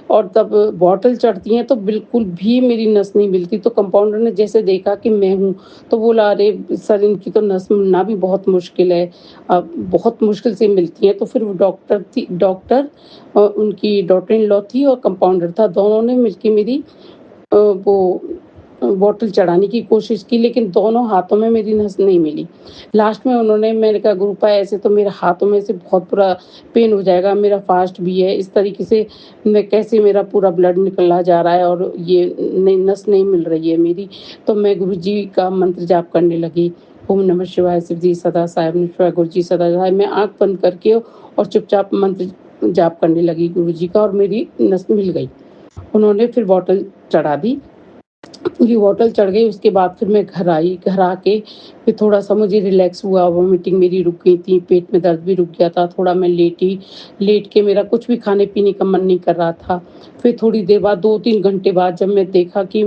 और तब बॉटल चढ़ती हैं तो बिल्कुल भी मेरी नस नहीं मिलती। तो कंपाउंडर ने जैसे देखा कि मैं हूँ, तो बोला अरे सर, इनकी तो नस मिलना भी बहुत मुश्किल है, बहुत मुश्किल से मिलती हैं। तो फिर वो डॉक्टर उनकी डॉटर इन लॉ थी और कंपाउंडर था, दोनों ने मिलके मेरी वो बॉटल चढ़ाने की कोशिश की, लेकिन दोनों हाथों में मेरी नस नहीं मिली। लास्ट में उन्होंने, मैंने कहा गुरुपा ऐसे तो मेरे हाथों में से बहुत बुरा पेन हो जाएगा, मेरा फास्ट भी है, इस तरीके से मैं कैसे, मेरा पूरा ब्लड निकला जा रहा है और ये नस नहीं मिल रही है मेरी। तो मैं गुरुजी का मंत्र जाप करने लगी, ओम नमः शिवाय, शिव जी सदा सहाय, नमः शिवाय, गुरु जी सदा सहाय। मैं आँख बंद करके और चुपचाप मंत्र जाप करने लगी गुरुजी का, और मेरी नस मिल गई। उन्होंने फिर बॉटल चढ़ा दी, पूरी बॉटल चढ़ गई। उसके बाद फिर मैं घर आई, घर आके फिर थोड़ा-सा मुझे रिलैक्स हुआ, वॉमिटिंग मेरी रुक गई थी, पेट में दर्द भी रुक गया था, थोड़ा मैं लेटी, लेट के मेरा कुछ भी खाने-पीने का मन नहीं कर रहा था। फिर थोड़ी देर बाद 2-3 घंटे बाद जब मैं देखा कि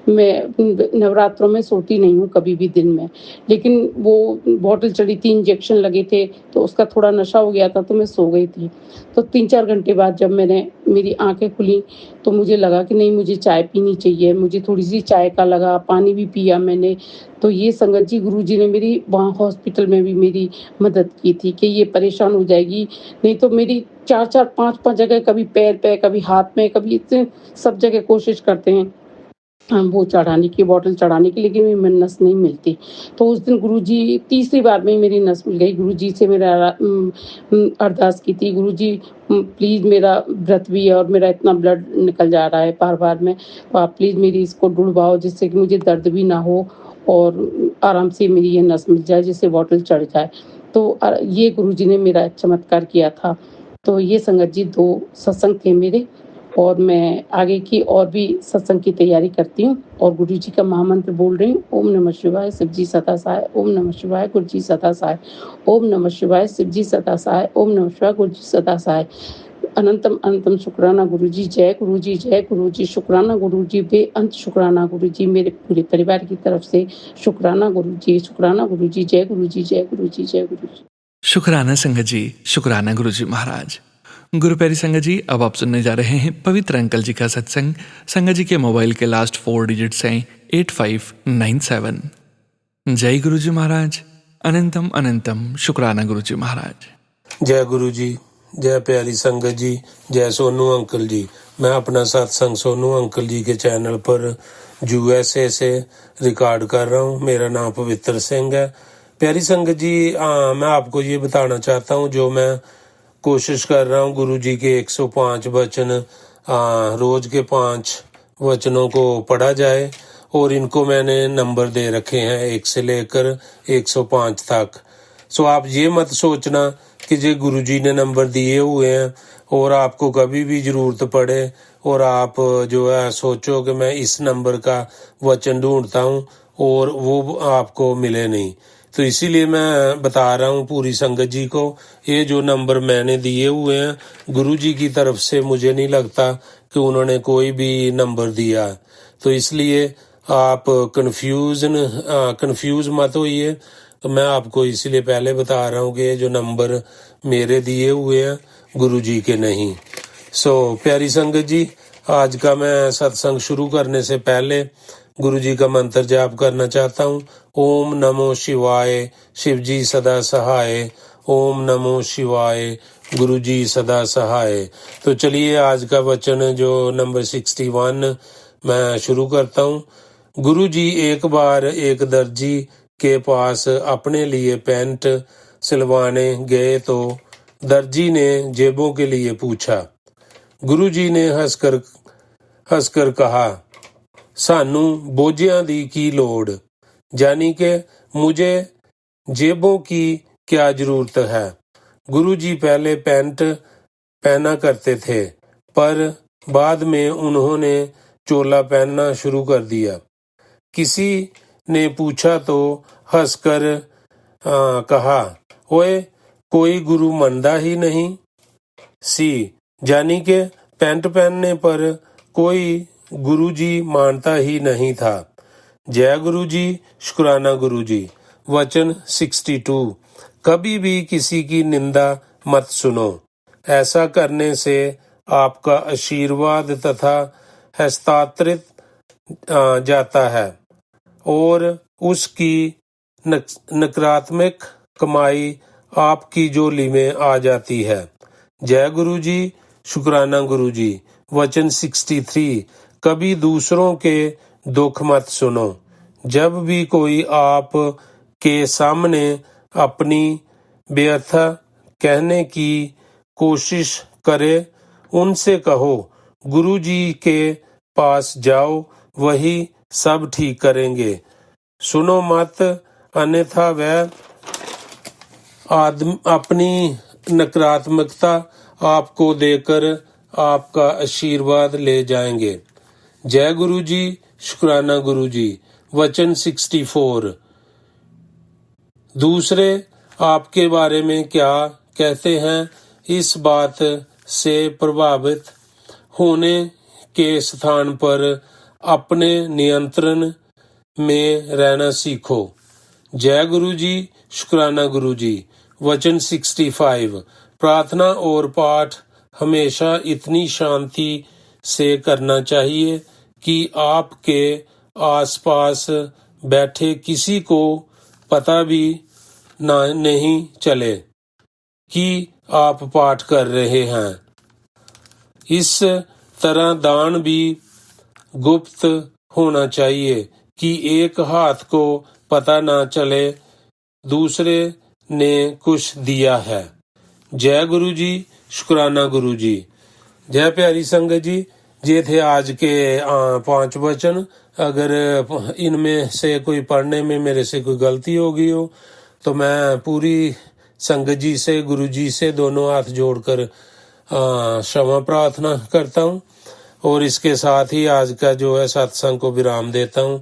मैं नवरात्रों में सोती नहीं हूँ कभी भी दिन में, लेकिन वो बॉटल चढ़ी थी, इंजेक्शन लगे थे, तो उसका थोड़ा नशा हो गया था, तो मैं सो गई थी। तो 3-4 घंटे बाद जब मेरी आँखें खुली, तो मुझे लगा कि नहीं, मुझे चाय पीनी चाहिए, मुझे थोड़ी-सी चाय का लगा, पानी भी पिया मैंने। तो ये संगत जी, गुरुजी ने मेरी वहाँ हॉस्पिटल में भी मेरी मदद की थी कि ये परेशान हो जाएगी, नहीं तो मेरी 4-4 5-5 जगह, कभी पैर पे, कभी हाथ में, कभी इतने सब जगह कोशिश करते हैं वो चढ़ाने की, बॉटल चढ़ाने की, लेकिन मेरी नस नहीं मिलती। तो उस दिन गुरुजी, तीसरी बार में ही मेरी नस मिल गई। गुरुजी से अरदास की थी, गुरुजी प्लीज़, मेरा व्रत भी है और मेरा इतना ब्लड निकल जा रहा है बार-बार में, तो आप प्लीज़ मेरी इसको ढूँढवाओ जिससे कि मुझे दर्द भी ना हो और आराम से मेरी ये नस मिल जाए, जिससे बॉटल चढ़ जाए। तो ये गुरुजी ने मेरा चमत्कार किया था। तो ये संगत जी 2 सत्संग थे मेरे, और मैं आगे की और भी सत्संग की तैयारी करती हूँ और गुरु जी का महामंत्र बोल रही हूँ, ओम नमः शिवाय, शिव जी सदा सहाय, ओम नमः शिवाय, गुरु जी सदा सहाय, ओम नमः शिवाय, शिव जी सदा सहाय, ओम नमः शिवाय, गुरु जी सदा सहाय। अनंतम अनंतम शुक्राना गुरु जी, जय गुरु जी, जय गुरु जी, शुक्राना गुरु जी, बेअंत शुक्राना गुरु जी, मेरे पूरे परिवार की तरफ से शुक्राना गुरु जी, शुक्राना गुरु जी, जय गुरु जी, जय गुरु जी, जय गुरु जी। शुक्राना संगत जी, शुक्राना गुरुजी महाराज। गुरु प्यारी संगत जी, अब आप सुनने जा रहे हैं पवित्र अंकल जी का सत्संग। संगत जी के मोबाइल के लास्ट 4 डिजिट्स हैं 8597। जय गुरुजी महाराज, अनंतम अनंतम शुक्राना गुरुजी महाराज। जय गुरु जी, जय प्यारी संगत जी, जय सोनू अंकल जी। मैं अपना सत्संग सोनू अंकल जी के चैनल पर यूएसए से रिकॉर्ड कर रहा हूँ। मेरा नाम पवित्र सिंह है। प्यारी संगत जी, मैं आपको ये बताना चाहता हूँ, जो मैं कोशिश कर रहा हूँ गुरु जी के 105 वचन, रोज के 5 वचनों को पढ़ा जाए, और इनको मैंने नंबर दे रखे हैं 1 से लेकर 105 तक। सो आप ये मत सोचना कि जे गुरुजी ने नंबर दिए हुए हैं और आपको कभी भी जरूरत पड़े और आप जो है सोचो कि मैं इस नंबर का वचन ढूंढता हूँ और वो आपको मिले नहीं। तो इसीलिए मैं बता रहा हूँ पूरी संगत जी को, ये जो नंबर मैंने दिए हुए हैं गुरुजी की तरफ से, मुझे नहीं लगता कि उन्होंने कोई भी नंबर दिया। तो इसलिए आप कंफ्यूज मत होइए। तो मैं आपको इसीलिए पहले बता रहा हूँ कि ये जो नंबर मेरे दिए हुए हैं गुरुजी के नहीं। सो प्यारी संगत जी, आज का मैं सत्संग शुरू करने से पहले गुरुजी का मंत्र जाप करना चाहता हूँ। ओम नमो शिवाय, शिव जी सदा सहाय, ओम नमो शिवाय, गुरुजी सदा सहाय। तो चलिए आज का वचन जो नंबर 61 मैं शुरू करता हूँ। गुरुजी एक बार एक दर्जी के पास अपने लिए पैंट सिलवाने गए तो दर्जी ने जेबों के लिए पूछा। गुरुजी ने हंसकर कहा, सानू बोझियां दी की लोड़, यानी कि मुझे जेबों की क्या जरूरत है। गुरुजी पहले पैंट पहना करते थे, पर बाद में उन्होंने चोला पहनना शुरू कर दिया। किसी ने पूछा तो हंसकर कहा, ओए कोई गुरु मनदा ही नहीं सी, यानी कि पैंट पहनने पर कोई गुरुजी मानता ही नहीं था। जय गुरुजी, शुक्राना गुरुजी। वचन 62, कभी भी किसी की निंदा मत सुनो, ऐसा करने से आपका आशीर्वाद तथा हस्तांतरित जाता है और उसकी नकारात्मक कमाई आपकी झोली में आ जाती है। जय गुरुजी, शुक्राना गुरुजी। वचन 63, कभी दूसरों के दुख मत सुनो। जब भी कोई आप के सामने अपनी व्यथा कहने की कोशिश करे, उनसे कहो गुरुजी के पास जाओ, वही सब ठीक करेंगे। सुनो मत, अन्यथा वह अपनी नकारात्मकता आपको देकर आपका आशीर्वाद ले जाएंगे। जय गुरु जी, शुक्राना गुरु जी। वचन 64। दूसरे आपके बारे में क्या कहते हैं, इस बात से प्रभावित होने के स्थान पर अपने नियंत्रण में रहना सीखो। जय गुरु जी, शुक्राना गुरु जी। वचन 65। प्रार्थना और पाठ हमेशा इतनी शांति से करना चाहिए कि आपके आसपास बैठे किसी को पता भी नहीं चले कि आप पाठ कर रहे हैं। इस तरह दान भी गुप्त होना चाहिए कि एक हाथ को पता ना चले दूसरे ने कुछ दिया है। जय गुरु जी, शुक्राना गुरु जी। जय प्यारी संगत जी, ये थे आज के 5 वचन। अगर इनमें से कोई पढ़ने में मेरे से कोई गलती हो गई हो तो मैं पूरी संगत जी से, गुरु जी से दोनों हाथ जोड़कर क्षमा प्रार्थना करता हूँ। और इसके साथ ही आज का जो है सत्संग को विराम देता हूँ।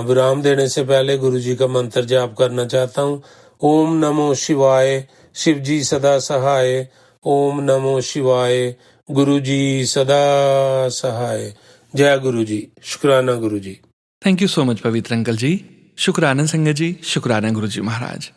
विराम देने से पहले गुरु जी का मंत्र जाप करना चाहता हूँ। ओम नमो शिवाय, शिव जी सदा सहाय। ओम नमो शिवाय, गुरु जी सदा सहाय। जय गुरु जी, शुक्राना गुरु जी। थैंक यू सो मच पवित्र अंकल जी। शुक्राना संगत जी, शुक्राना गुरु जी महाराज।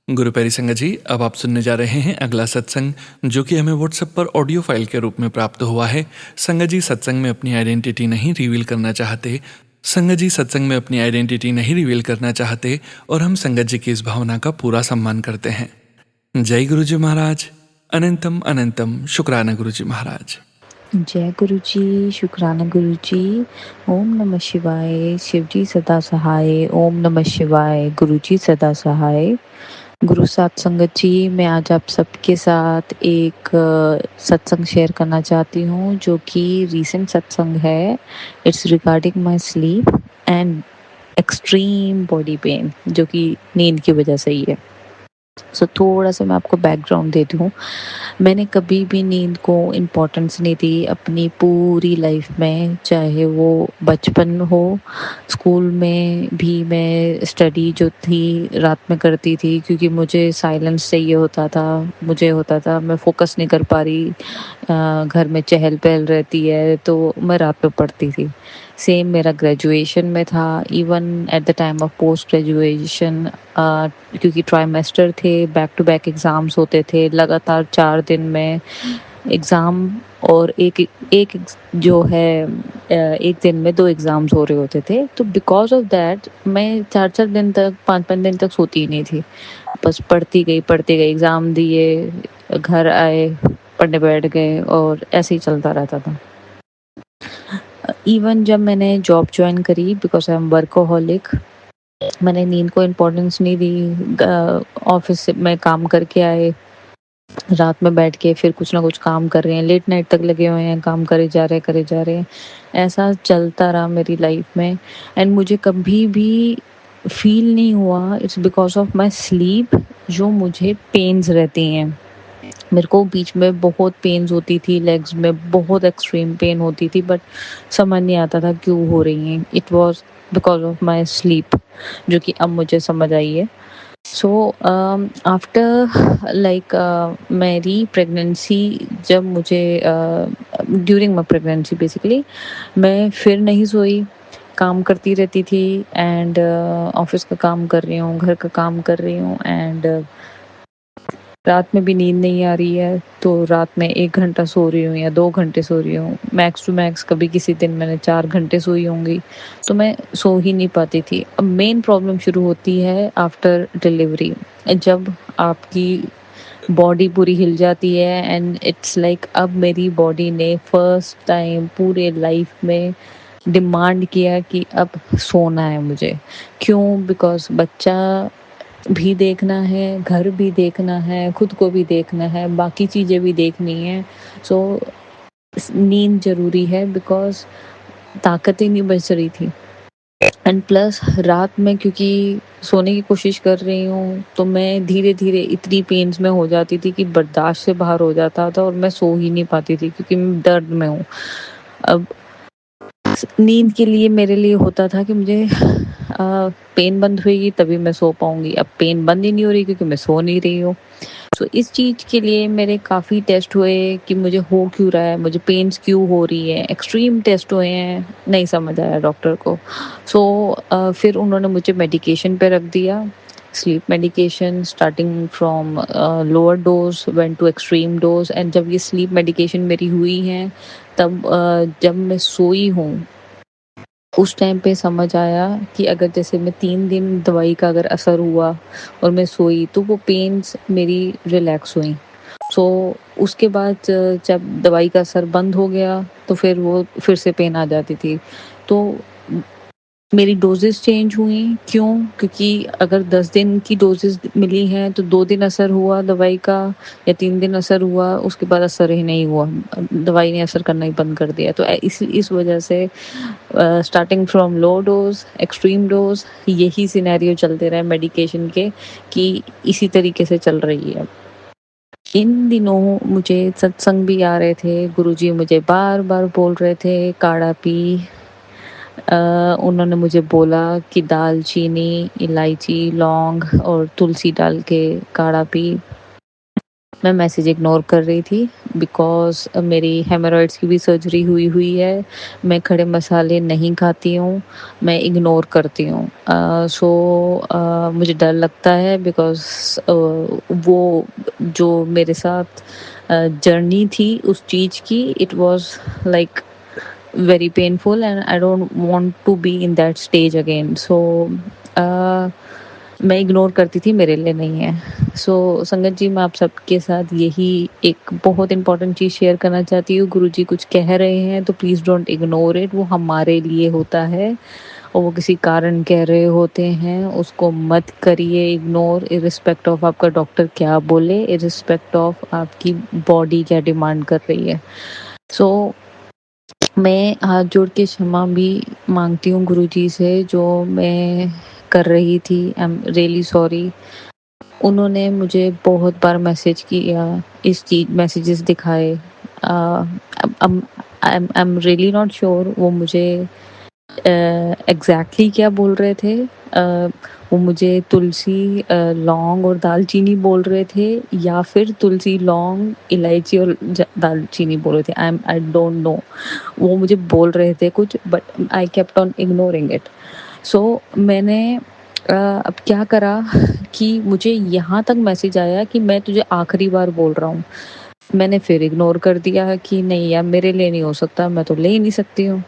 गुरु प्यारी संगत जी, अब आप सुनने जा रहे हैं अगला सत्संग, जो कि हमें व्हाट्सएप पर ऑडियो फाइल के रूप में प्राप्त हुआ है। संगत जी सत्संग में अपनी आइडेंटिटी नहीं रिवील करना चाहते। संगत जी सत्संग में अपनी आइडेंटिटी नहीं रिवील करना चाहते और हम संगत जी की इस भावना का पूरा सम्मान करते हैं। जय गुरु जी महाराज। अनंतम अनंतम शुक्राना गुरु जी महाराज। जय गुरु जी, शुक्राना गुरु जी। ओम नमः शिवाय, शिव जी सदा सहाय। ओम नमः शिवाय, गुरु जी सदा सहाय। गुरु साथ संगत जी, मैं आज आप सबके साथ एक सत्संग शेयर करना चाहती हूँ, जो कि रीसेंट सत्संग है। It's regarding my sleep and extreme body pain, जो कि नींद की वजह से ही है। सो थोड़ा सा मैं आपको बैकग्राउंड देती हूँ। मैंने कभी भी नींद को इम्पोर्टेंस नहीं दी अपनी पूरी लाइफ में, चाहे वो बचपन हो, स्कूल में भी मैं स्टडी जो थी रात में करती थी, क्योंकि मुझे साइलेंस चाहिए होता था। मैं फोकस नहीं कर पा रही, घर में चहल पहल रहती है, तो मैं रात में पढ़ती थी। सेम मेरा ग्रेजुएशन में था, even at the time of post graduation, क्योंकि ट्राइमेस्टर थे, बैक टू बैक एग्ज़ाम्स होते थे, लगातार 4 दिन में एग्ज़ाम, और एक जो है एक दिन में 2 एग्ज़ाम्स हो रहे होते थे। तो बिकॉज ऑफ दैट मैं 4-4 दिन तक, 5-5 दिन तक सोती ही नहीं थी। बस पढ़ती गई, एग्ज़ाम दिए, घर आए, पढ़ने बैठ गए, और ऐसे ही चलता रहता था। इवन जब मैंने जॉब ज्वाइन करी, बिकॉज आई एम वर्कोहॉलिक, मैंने नींद को इम्पोर्टेंस नहीं दी। ऑफिस में काम करके आए, रात में बैठ के फिर कुछ ना कुछ काम कर रहे हैं, लेट नाइट तक लगे हुए हैं, काम करे जा रहे हैं। ऐसा चलता रहा मेरी लाइफ में, एंड मुझे कभी भी फील नहीं हुआ it's because of my sleep, जो मुझे पेन्स रहती हैं। मेरे को बीच में बहुत पेन्स होती थी, लेग्स में बहुत एक्सट्रीम पेन होती थी, बट समझ नहीं आता था क्यों हो रही हैं। It was because of my sleep, जो कि अब मुझे समझ आई है। सो आफ्टर लाइक मेरी प्रेगनेंसी, जब मुझे ड्यूरिंग माई प्रेगनेंसी बेसिकली मैं फिर नहीं सोई, काम करती रहती थी, एंड ऑफिस का काम कर रही हूँ, घर का काम कर रही हूँ, एंड रात में भी नींद नहीं आ रही है, तो रात में 1 घंटा सो रही हूँ या 2 घंटे सो रही हूँ, मैक्स टू मैक्स कभी किसी दिन मैंने 4 घंटे सोई होंगी, तो मैं सो ही नहीं पाती थी। अब मेन प्रॉब्लम शुरू होती है आफ्टर डिलीवरी, जब आपकी बॉडी पूरी हिल जाती है एंड इट्स लाइक अब मेरी बॉडी ने फर्स्ट टाइम पूरे लाइफ में डिमांड किया कि अब सोना है मुझे। क्यों? बिकॉज़ बच्चा भी देखना है, घर भी देखना है, खुद को भी देखना है, बाकी चीज़ें भी देखनी हैं। सो नींद ज़रूरी है बिकॉज़ ताकत ही नहीं बच रही थी। एंड प्लस रात में क्योंकि सोने की कोशिश कर रही हूँ तो मैं धीरे-धीरे इतनी पेन्स में हो जाती थी कि बर्दाश्त से बाहर हो जाता था और मैं सो ही नहीं पाती थी क्योंकि मैं दर्द में हूँ। अब नींद के लिए मेरे लिए होता था कि मुझे पेन बंद होएगी तभी मैं सो पाऊँगी। अब पेन बंद ही नहीं हो रही क्योंकि मैं सो नहीं रही हूँ। सो इस चीज़ के लिए मेरे काफ़ी टेस्ट हुए कि मुझे हो क्यों रहा है, मुझे पेन्स क्यों हो रही है, एक्सट्रीम टेस्ट हुए हैं, नहीं समझ आया डॉक्टर को। सो फिर उन्होंने मुझे मेडिकेशन पे रख दिया, sleep medication starting from lower dose went to extreme dose and जब ये स्लीप मेडिकेशन मेरी हुई हैं तब जब मैं सोई हूँ उस टाइम पे समझ आया कि अगर जैसे मैं 3 दिन दवाई का अगर असर हुआ और मैं सोई तो वो पेन्स मेरी रिलैक्स हुई। सो उसके बाद जब दवाई का असर बंद हो गया तो फिर वो फिर से पेन आ जाती थी। तो मेरी डोज़ेज़ चेंज हुई। क्यों? क्योंकि अगर 10 दिन की डोज़ेज़ मिली हैं तो 2 दिन असर हुआ दवाई का या 3 दिन असर हुआ, उसके बाद असर ही नहीं हुआ। दवाई ने असर करना ही बंद कर दिया। तो इस वजह से starting from low dose, extreme dose यही सिनेरियो चलते रहे मेडिकेशन के कि इसी तरीके से चल रही है। इन दिनों मुझे सत्संग भी आ रहे थे, गुरुजी मुझे बार-बार बोल रहे थे काढ़ा पी। उन्होंने मुझे बोला कि दालचीनी, इलायची, लौंग और तुलसी डाल के काढ़ा पी। मैं मैसेज इग्नोर कर रही थी बिकॉज़ मेरी हेमोरॉइड्स की भी सर्जरी हुई है। मैं खड़े मसाले नहीं खाती हूँ, मैं इग्नोर करती हूँ। मुझे डर लगता है बिकॉज़ वो जो मेरे साथ जर्नी थी उस चीज़ की it was like very painful and I don't want to be in that stage again. मैं इग्नोर करती थी मेरे लिए नहीं है। संगत जी मैं आप सबके साथ यही एक बहुत इम्पोर्टेंट चीज़ शेयर करना चाहती हूँ। गुरुजी कुछ कह रहे हैं तो प्लीज़ डोंट इग्नोर इट। वो हमारे लिए होता है और वो किसी कारण कह रहे होते हैं, उसको मत करिए इग्नोर इर्रिस्पेक्ट ऑफ आपका डॉक्टर क्या बोले, इर्रिस्पेक्ट ऑफ आपकी बॉडी क्या डिमांड कर रही है। मैं हाथ जोड़ के क्षमा भी मांगती हूँ गुरुजी से जो मैं कर रही थी। I am really sorry. उन्होंने मुझे बहुत बार मैसेज किया, इस चीज मैसेजेस दिखाए। I am really not sure वो मुझे एग्जैक्टली क्या बोल रहे थे। वो मुझे तुलसी, लौंग और दालचीनी बोल रहे थे या फिर तुलसी, लौंग, इलायची और दालचीनी बोल रहे थे। आई डोंट नो वो मुझे बोल रहे थे कुछ but I kept on ignoring it. मैंने अब क्या करा कि मुझे यहाँ तक मैसेज आया कि मैं तुझे आखिरी बार बोल रहा हूँ। मैंने फिर इग्नोर कर दिया कि नहीं यार मेरे लिए नहीं हो सकता, मैं तो ले ही नहीं सकती हूँ।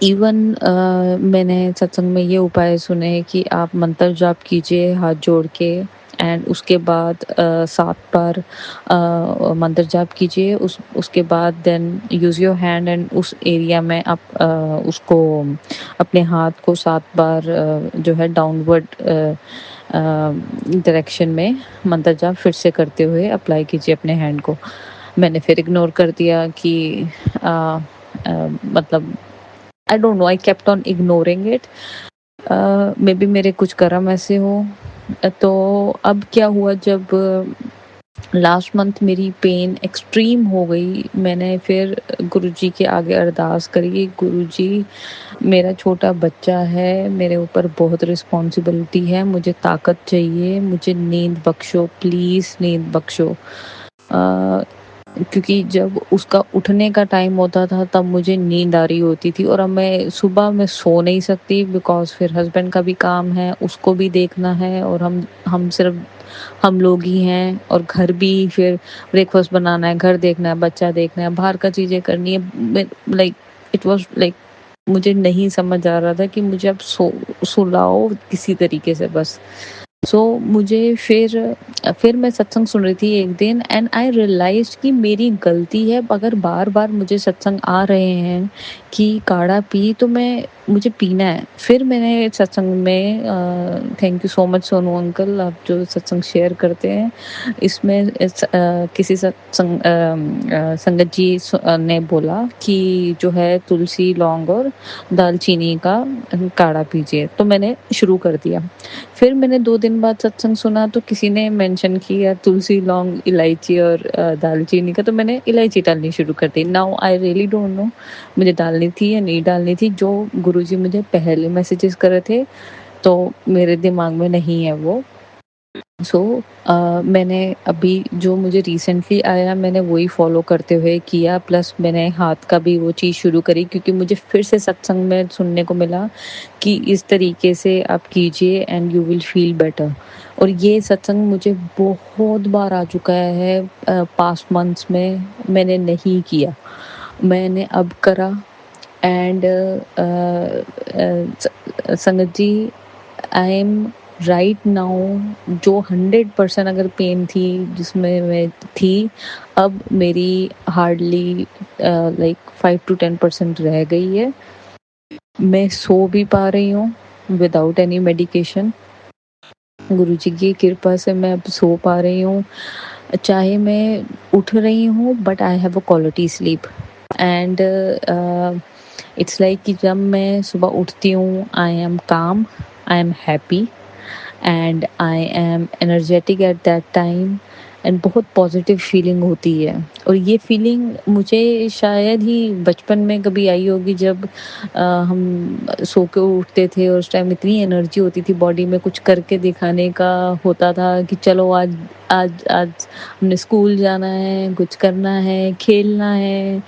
इवन मैंने सत्संग में ये उपाय सुने कि आप मंत्र जाप कीजिए हाथ जोड़ के एंड उसके बाद 7 बार मंत्र जाप कीजिए। उसके बाद then use your hand and उस एरिया में आप उसको अपने हाथ को 7 बार जो है डाउनवर्ड डायरेक्शन में मंत्र जाप फिर से करते हुए अप्लाई कीजिए अपने हैंड को। मैंने फिर इग्नोर कर दिया कि मतलब I don't know, I kept on ignoring it. May be मेरे कुछ कर्म ऐसे हो। तो अब क्या हुआ जब लास्ट मंथ मेरी पेन एक्सट्रीम हो गई, मैंने फिर गुरुजी के आगे अरदास करी, गुरुजी मेरा छोटा बच्चा है, मेरे ऊपर बहुत रिस्पॉन्सिबिलिटी है, मुझे ताकत चाहिए, मुझे नींद बख्शो, प्लीज़ नींद बख्शो। क्योंकि जब उसका उठने का टाइम होता था तब मुझे नींद आ रही होती थी और अब मैं सुबह में सो नहीं सकती बिकॉज़ फिर हस्बैंड का भी काम है, उसको भी देखना है और हम सिर्फ हम लोग ही हैं और घर भी फिर ब्रेकफास्ट बनाना है, घर देखना है, बच्चा देखना है, बाहर का चीज़ें करनी है। लाइक इट वाज़ लाइक मुझे नहीं समझ आ रहा था कि मुझे अब सुलाओ किसी तरीके से बस। सो मुझे फिर मैं सत्संग सुन रही थी एक दिन एंड आई रियलाइज्ड कि मेरी गलती है अगर बार-बार मुझे सत्संग आ रहे हैं कि काढ़ा पी तो मुझे पीना है। फिर मैंने सत्संग में thank you so much Sonu uncle आप जो सत्संग शेयर करते हैं। इसमें किसी संगत जी ने बोला कि जो है तुलसी, लौंग और दालचीनी का काढ़ा पीजिए तो मैंने शुरू कर दिया। फिर मैंने 2 दिन बाद सत्संग सुना तो किसी ने मेंशन किया तुलसी, लौंग, इलायची और दालचीनी का तो मैंने इलायची डालनी शुरू कर दी। Now I really don't know मुझे डालनी थी या नहीं डालनी थी। जो गुरुजी मुझे पहले मैसेजेस कर रहे थे तो मेरे दिमाग में नहीं है वो। मैंने अभी जो मुझे रिसेंटली आया मैंने वही फॉलो करते हुए किया प्लस मैंने हाथ का भी वो चीज़ शुरू करी क्योंकि मुझे फिर से सत्संग में सुनने को मिला कि इस तरीके से आप कीजिए and you will feel better. और ये सत्संग मुझे बहुत बार आ चुका है पास्ट मंथ्स में मैंने नहीं किया, मैंने अब करा एंड संगत जी आई एम राइट नाउ जो 100% अगर पेन थी जिसमें मैं थी अब मेरी हार्डली लाइक 5 to 10% रह गई है। मैं सो भी पा रही हूँ विदाउट एनी मेडिकेशन। गुरुजी की कृपा से मैं अब सो पा रही हूँ, चाहे मैं उठ रही हूँ but I have a quality sleep and it's like कि जब मैं सुबह उठती हूँ आई एम काम, I am happy and I am energetic eight that time and बहुत पॉजिटिव फीलिंग होती है। और ये फीलिंग मुझे शायद ही बचपन में कभी आई होगी जब हम सो के उठते थे और उस टाइम इतनी एनर्जी होती थी बॉडी में, कुछ करके दिखाने का होता था कि चलो आज आज आज हमने स्कूल जाना है, कुछ करना है, खेलना है।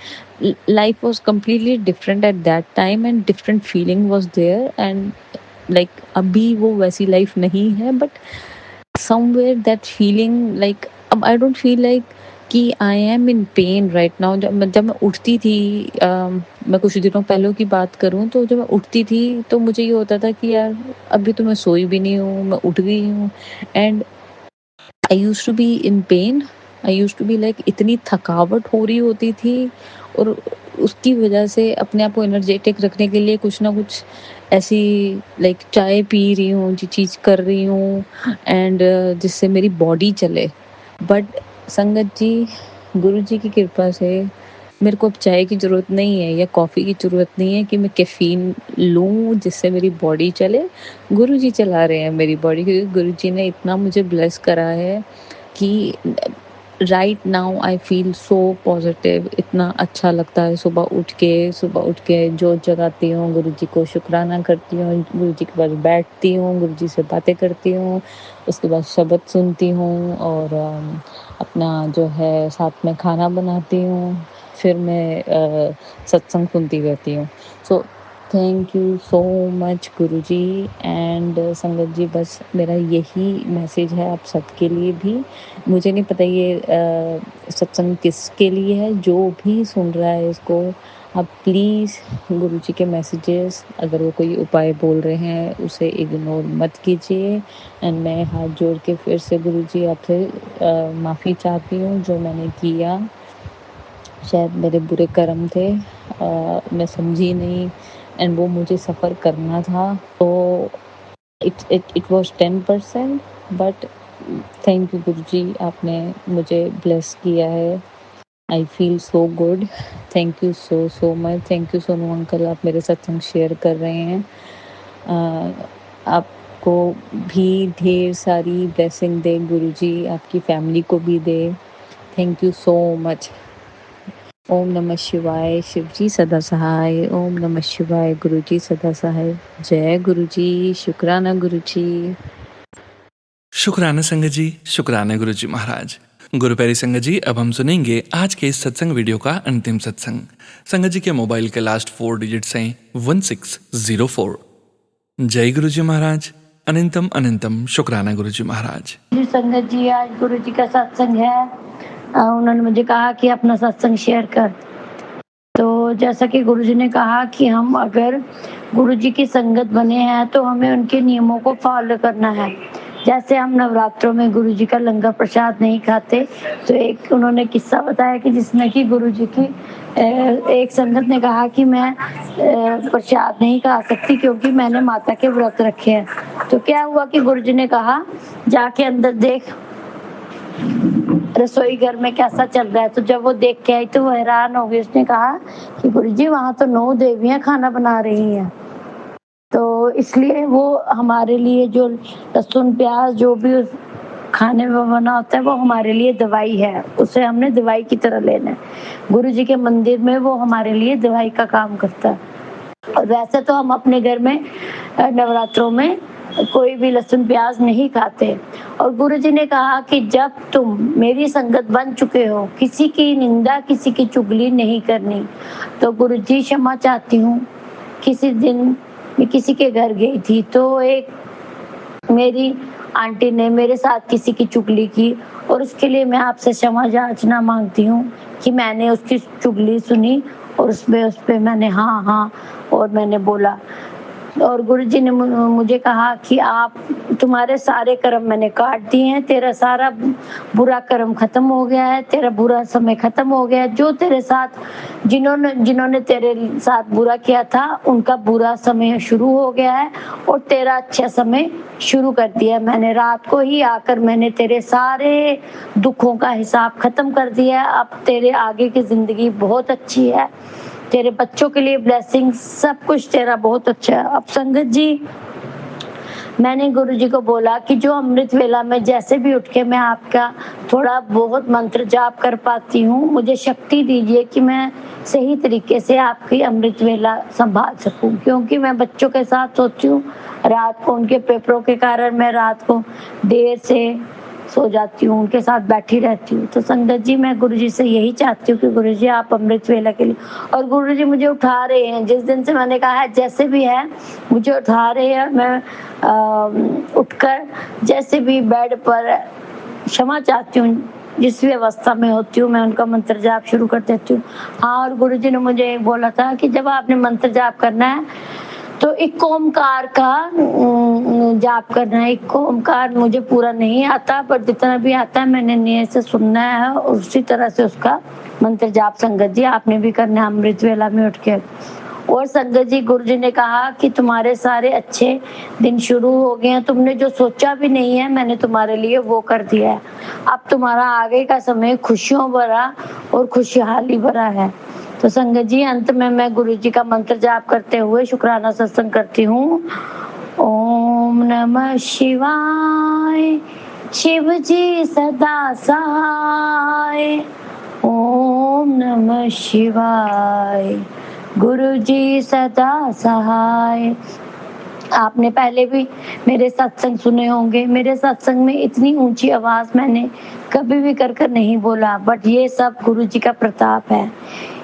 Life was completely different at that time and different feeling was there and like अभी वो वैसी लाइफ नहीं है but somewhere that feeling like I don't feel like कि I am in pain right now. जब मैं उठती थी मैं कुछ दिनों पहले की बात करूं तो जब मैं उठती थी तो मुझे ये होता था कि यार अभी तो मैं सोई भी नहीं हूँ, मैं उठ गई हूँ and I used to be in pain. I used to be like इतनी थकावट हो रही होती थी और उसकी वजह से अपने आप को एनर्जेटिक रखने के लिए कुछ ना कुछ ऐसी लाइक चाय पी रही हूँ, जी चीज़ कर रही हूँ एंड जिससे मेरी बॉडी चले। बट संगत जी गुरुजी की कृपा से मेरे को अब चाय की ज़रूरत नहीं है या कॉफ़ी की ज़रूरत नहीं है कि मैं कैफ़ीन लूँ जिससे मेरी बॉडी चले। गुरुजी चला रहे हैं मेरी बॉडी क्योंकि गुरुजी ने इतना मुझे ब्लेस करा है कि right now I feel so positive. इतना अच्छा लगता है सुबह उठ के जोत जगाती हूँ, गुरुजी को शुक्राना करती हूँ, गुरुजी के पास बैठती हूँ, गुरुजी से बातें करती हूँ, उसके बाद शब्द सुनती हूँ और अपना जो है साथ में खाना बनाती हूँ, फिर मैं सत्संग सुनती रहती हूँ। So thank you so much Guruji and संगत जी। बस मेरा यही मैसेज है आप सबके लिए भी। मुझे नहीं पता ये सत्संग किसके लिए है, जो भी सुन रहा है इसको आप प्लीज़ गुरुजी के मैसेजेस अगर वो कोई उपाय बोल रहे हैं उसे इग्नोर मत कीजिए एंड मैं हाथ जोड़ के फिर से गुरुजी आपसे माफ़ी चाहती हूँ जो मैंने किया। शायद मेरे बुरे कर्म थे, मैं समझी नहीं एंड वो मुझे सफ़र करना था तो it was 10% but thank you गुरुजी आपने मुझे ब्लेस किया है। I feel so good. Thank you so so much. Thank you Sonu uncle आप मेरे सत्संग शेयर कर रहे हैं। आपको भी ढेर सारी ब्लेसिंग दे गुरुजी, आपकी फैमिली को भी दे। Thank you so much. ओम नमः शिवाय, शिवजी सदा सहाय। ओम नमः शिवाय, गुरुजी सदा सहाय। जय गुरुजी, शुक्राना गुरुजी। शुक्राना संगत जी, शुक्राना गुरुजी महाराज। गुरु प्यारी संगत जी, अब हम सुनेंगे आज के इस सत्संग वीडियो का अंतिम सत्संग। संगत जी के मोबाइल के लास्ट 4 डिजिट्स हैं 1604। जय गुरुजी महाराज। अनंतम अनंतम शुक्राना गुरुजी महाराज। जी संगत जी, आज गुरु जी का सत्संग है। उन्होंने मुझे कहा कि अपना सत्संग शेयर कर। तो जैसा कि गुरु जी ने कहा कि हम अगर गुरु जी की संगत बने हैं तो हमें उनके नियमों को फॉलो करना है। जैसे हम नवरात्रों में गुरु जी का लंगर प्रसाद नहीं खाते, तो एक उन्होंने किस्सा बताया कि जिसमें कि गुरु जी की एक संगत ने कहा कि मैं प्रसाद नहीं खा सकती क्योंकि मैंने माता के व्रत रखे हैं। तो क्या हुआ कि गुरु जी ने कहा जाके अंदर देख रसोई घर में कैसा चल रहा है। तो जब वो देख के आई तो वो हैरान हो गई। उसने कहा कि गुरु जी वहाँ तो 9 देवियाँ खाना बना रही हैं। तो इसलिए वो हमारे लिए जो लहसुन प्याज जो भी उस खाने में बना होता है वो हमारे लिए दवाई है, उसे हमने दवाई की तरह लेना है। गुरु जी के मंदिर में वो हमारे लिए दवाई का काम करता है। और वैसे तो हम अपने घर में नवरात्रों में कोई भी लहसुन प्याज नहीं खाते। और गुरु जी ने कहा कि जब तुम मेरी संगत बन चुके हो, किसी की निंदा किसी की चुगली नहीं करनी। तो गुरु जी क्षमा चाहती हूँ। किसी दिन मैं किसी के घर गई थी तो एक मेरी आंटी ने मेरे साथ किसी की चुगली की और उसके लिए मैं आपसे क्षमा याचना मांगती हूँ कि मैंने उसकी चुगली सुनी और उस पे मैंने हाँ और मैंने बोला। और गुरु जी ने मुझे कहा कि आप तुम्हारे सारे कर्म मैंने काट दिए हैं, तेरा सारा बुरा कर्म खत्म हो गया है, तेरा बुरा समय खत्म हो गया है। जो तेरे साथ जिन्होंने तेरे साथ बुरा किया था उनका बुरा समय शुरू हो गया है और तेरा अच्छा समय शुरू कर दिया। मैंने रात को ही आकर मैंने तेरे सारे दुखों का हिसाब खत्म कर दिया। अब तेरे आगे की जिंदगी बहुत अच्छी है, तेरे बच्चों के लिए ब्लेसिंग, सब कुछ तेरा बहुत अच्छा है। अब संगत जी, मैंने गुरु जी को बोला कि जो अमृत वेला में जैसे भी उठ के मैं आपका थोड़ा बहुत मंत्र जाप कर पाती हूँ, मुझे शक्ति दीजिए कि मैं सही तरीके से आपकी अमृत वेला संभाल सकूं। क्योंकि मैं बच्चों के साथ सोती हूँ, रात को उनके पेपरों के कारण मैं रात को देर से सो जाती हूँ, उनके साथ बैठी रहती हूँ। तो संगत जी, मैं गुरु जी से यही चाहती हूँ कि गुरु जी आप अमृत वेला के लिए, और गुरु जी मुझे उठा रहे हैं। जिस दिन से मैंने कहा है जैसे भी है मुझे उठा रहे हैं, मैं उठकर जैसे भी बेड पर क्षमा चाहती हूँ, जिस भी अवस्था में होती हूँ मैं उनका मंत्र जाप शुरू कर देती हूँ। हाँ, और गुरु जी ने मुझे बोला था कि जब आपने मंत्र जाप करना है तो एक ओमकार का जाप करना है। एक ओमकार मुझे पूरा नहीं आता, पर जितना भी आता है मैंने नियत से सुनना है और उसी तरह से उसका मंत्र जाप संगत जी आपने भी करना है अमृत वेला में उठ के। और संगत जी, गुरु जी ने कहा कि तुम्हारे सारे अच्छे दिन शुरू हो गए हैं, तुमने जो सोचा भी नहीं है मैंने तुम्हारे लिए वो कर दिया है। अब तुम्हारा आगे का समय खुशियों भरा और खुशहाली भरा है। तो संगत जी, अंत में मैं गुरु जी का मंत्र जाप करते हुए शुक्राना सत्संग करती हूँ। ओम नमः शिवाय, शिव जी सदा सहाय। ओम नमः शिवाय, गुरु जी सदा सहाय। आपने पहले भी मेरे सत्संग सुने होंगे। मेरे सत्संग में इतनी ऊंची आवाज मैंने कभी भी कर नहीं बोला, बट ये सब गुरु जी का प्रताप है।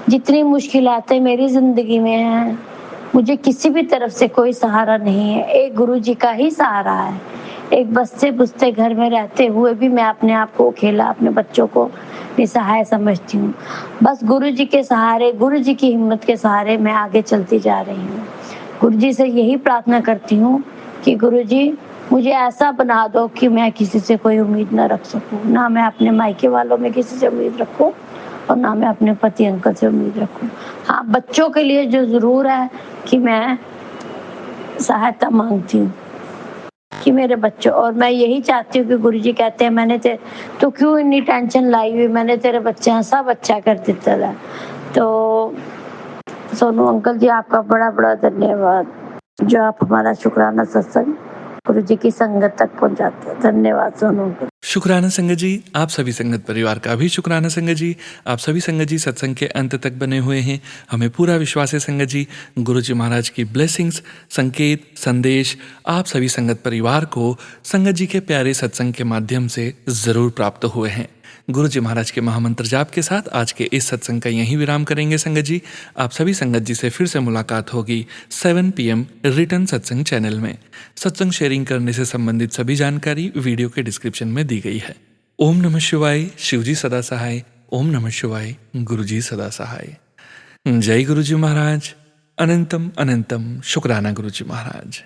जितनी मुश्किलातें मेरी जिंदगी में हैं, मुझे किसी भी तरफ से कोई सहारा नहीं है, एक गुरु जी का ही सहारा है। एक बसते बुसते घर में रहते हुए भी मैं अपने आप को अकेला, अपने बच्चों को निसहाय समझती हूँ। बस गुरु जी के सहारे, गुरु जी की हिम्मत के सहारे मैं आगे चलती जा रही हूँ। गुरु जी से यही प्रार्थना करती हूँ कि गुरु जी मुझे ऐसा बना दो कि मैं किसी से कोई उम्मीद ना रख सकूं, ना मैं अपने मायके वालों में किसी से उम्मीद रखूं और ना मैं अपने पति अंकल से उम्मीद रखूं। हाँ, बच्चों के लिए जो जरूर है कि मैं सहायता मांगती हूँ कि मेरे बच्चों, और मैं यही चाहती हूँ कि गुरु जी कहते हैं मैंने तो क्यों इतनी टेंशन लाई हुई, मैंने तेरे बच्चे हैं सब अच्छा कर देता है। तो सोनू अंकल जी, आपका बड़ा बड़ा धन्यवाद जो आप हमारा शुक्राना सत्संग गुरु जी की संगत तक पहुंचाते हैं। धन्यवाद सोनू अंकल। शुक्राना संगत जी, आप सभी संगत परिवार का भी शुक्राना संगत जी। आप सभी संगत जी सत्संग के अंत तक बने हुए हैं। हमें पूरा विश्वास है संगत जी, गुरु जी महाराज की ब्लेसिंग्स, संकेत, संदेश आप सभी संगत परिवार को संगत जी के प्यारे सत्संग के माध्यम से ज़रूर प्राप्त हुए हैं। गुरु जी महाराज के महामंत्र जाप के साथ आज के इस सत्संग का यहीं विराम करेंगे संगत जी। आप सभी संगत जी से फिर से मुलाकात होगी 7 PM रिटर्न सत्संग चैनल में। सत्संग शेयरिंग करने से संबंधित सभी जानकारी वीडियो के डिस्क्रिप्शन में दी गई है। ओम नमः शिवाय, शिवजी सदा सहाय। ओम नमः शिवाय, गुरु जी सदा सहाय। जय गुरु जी महाराज। अनंतम अनंतम शुक्राना गुरु जी महाराज।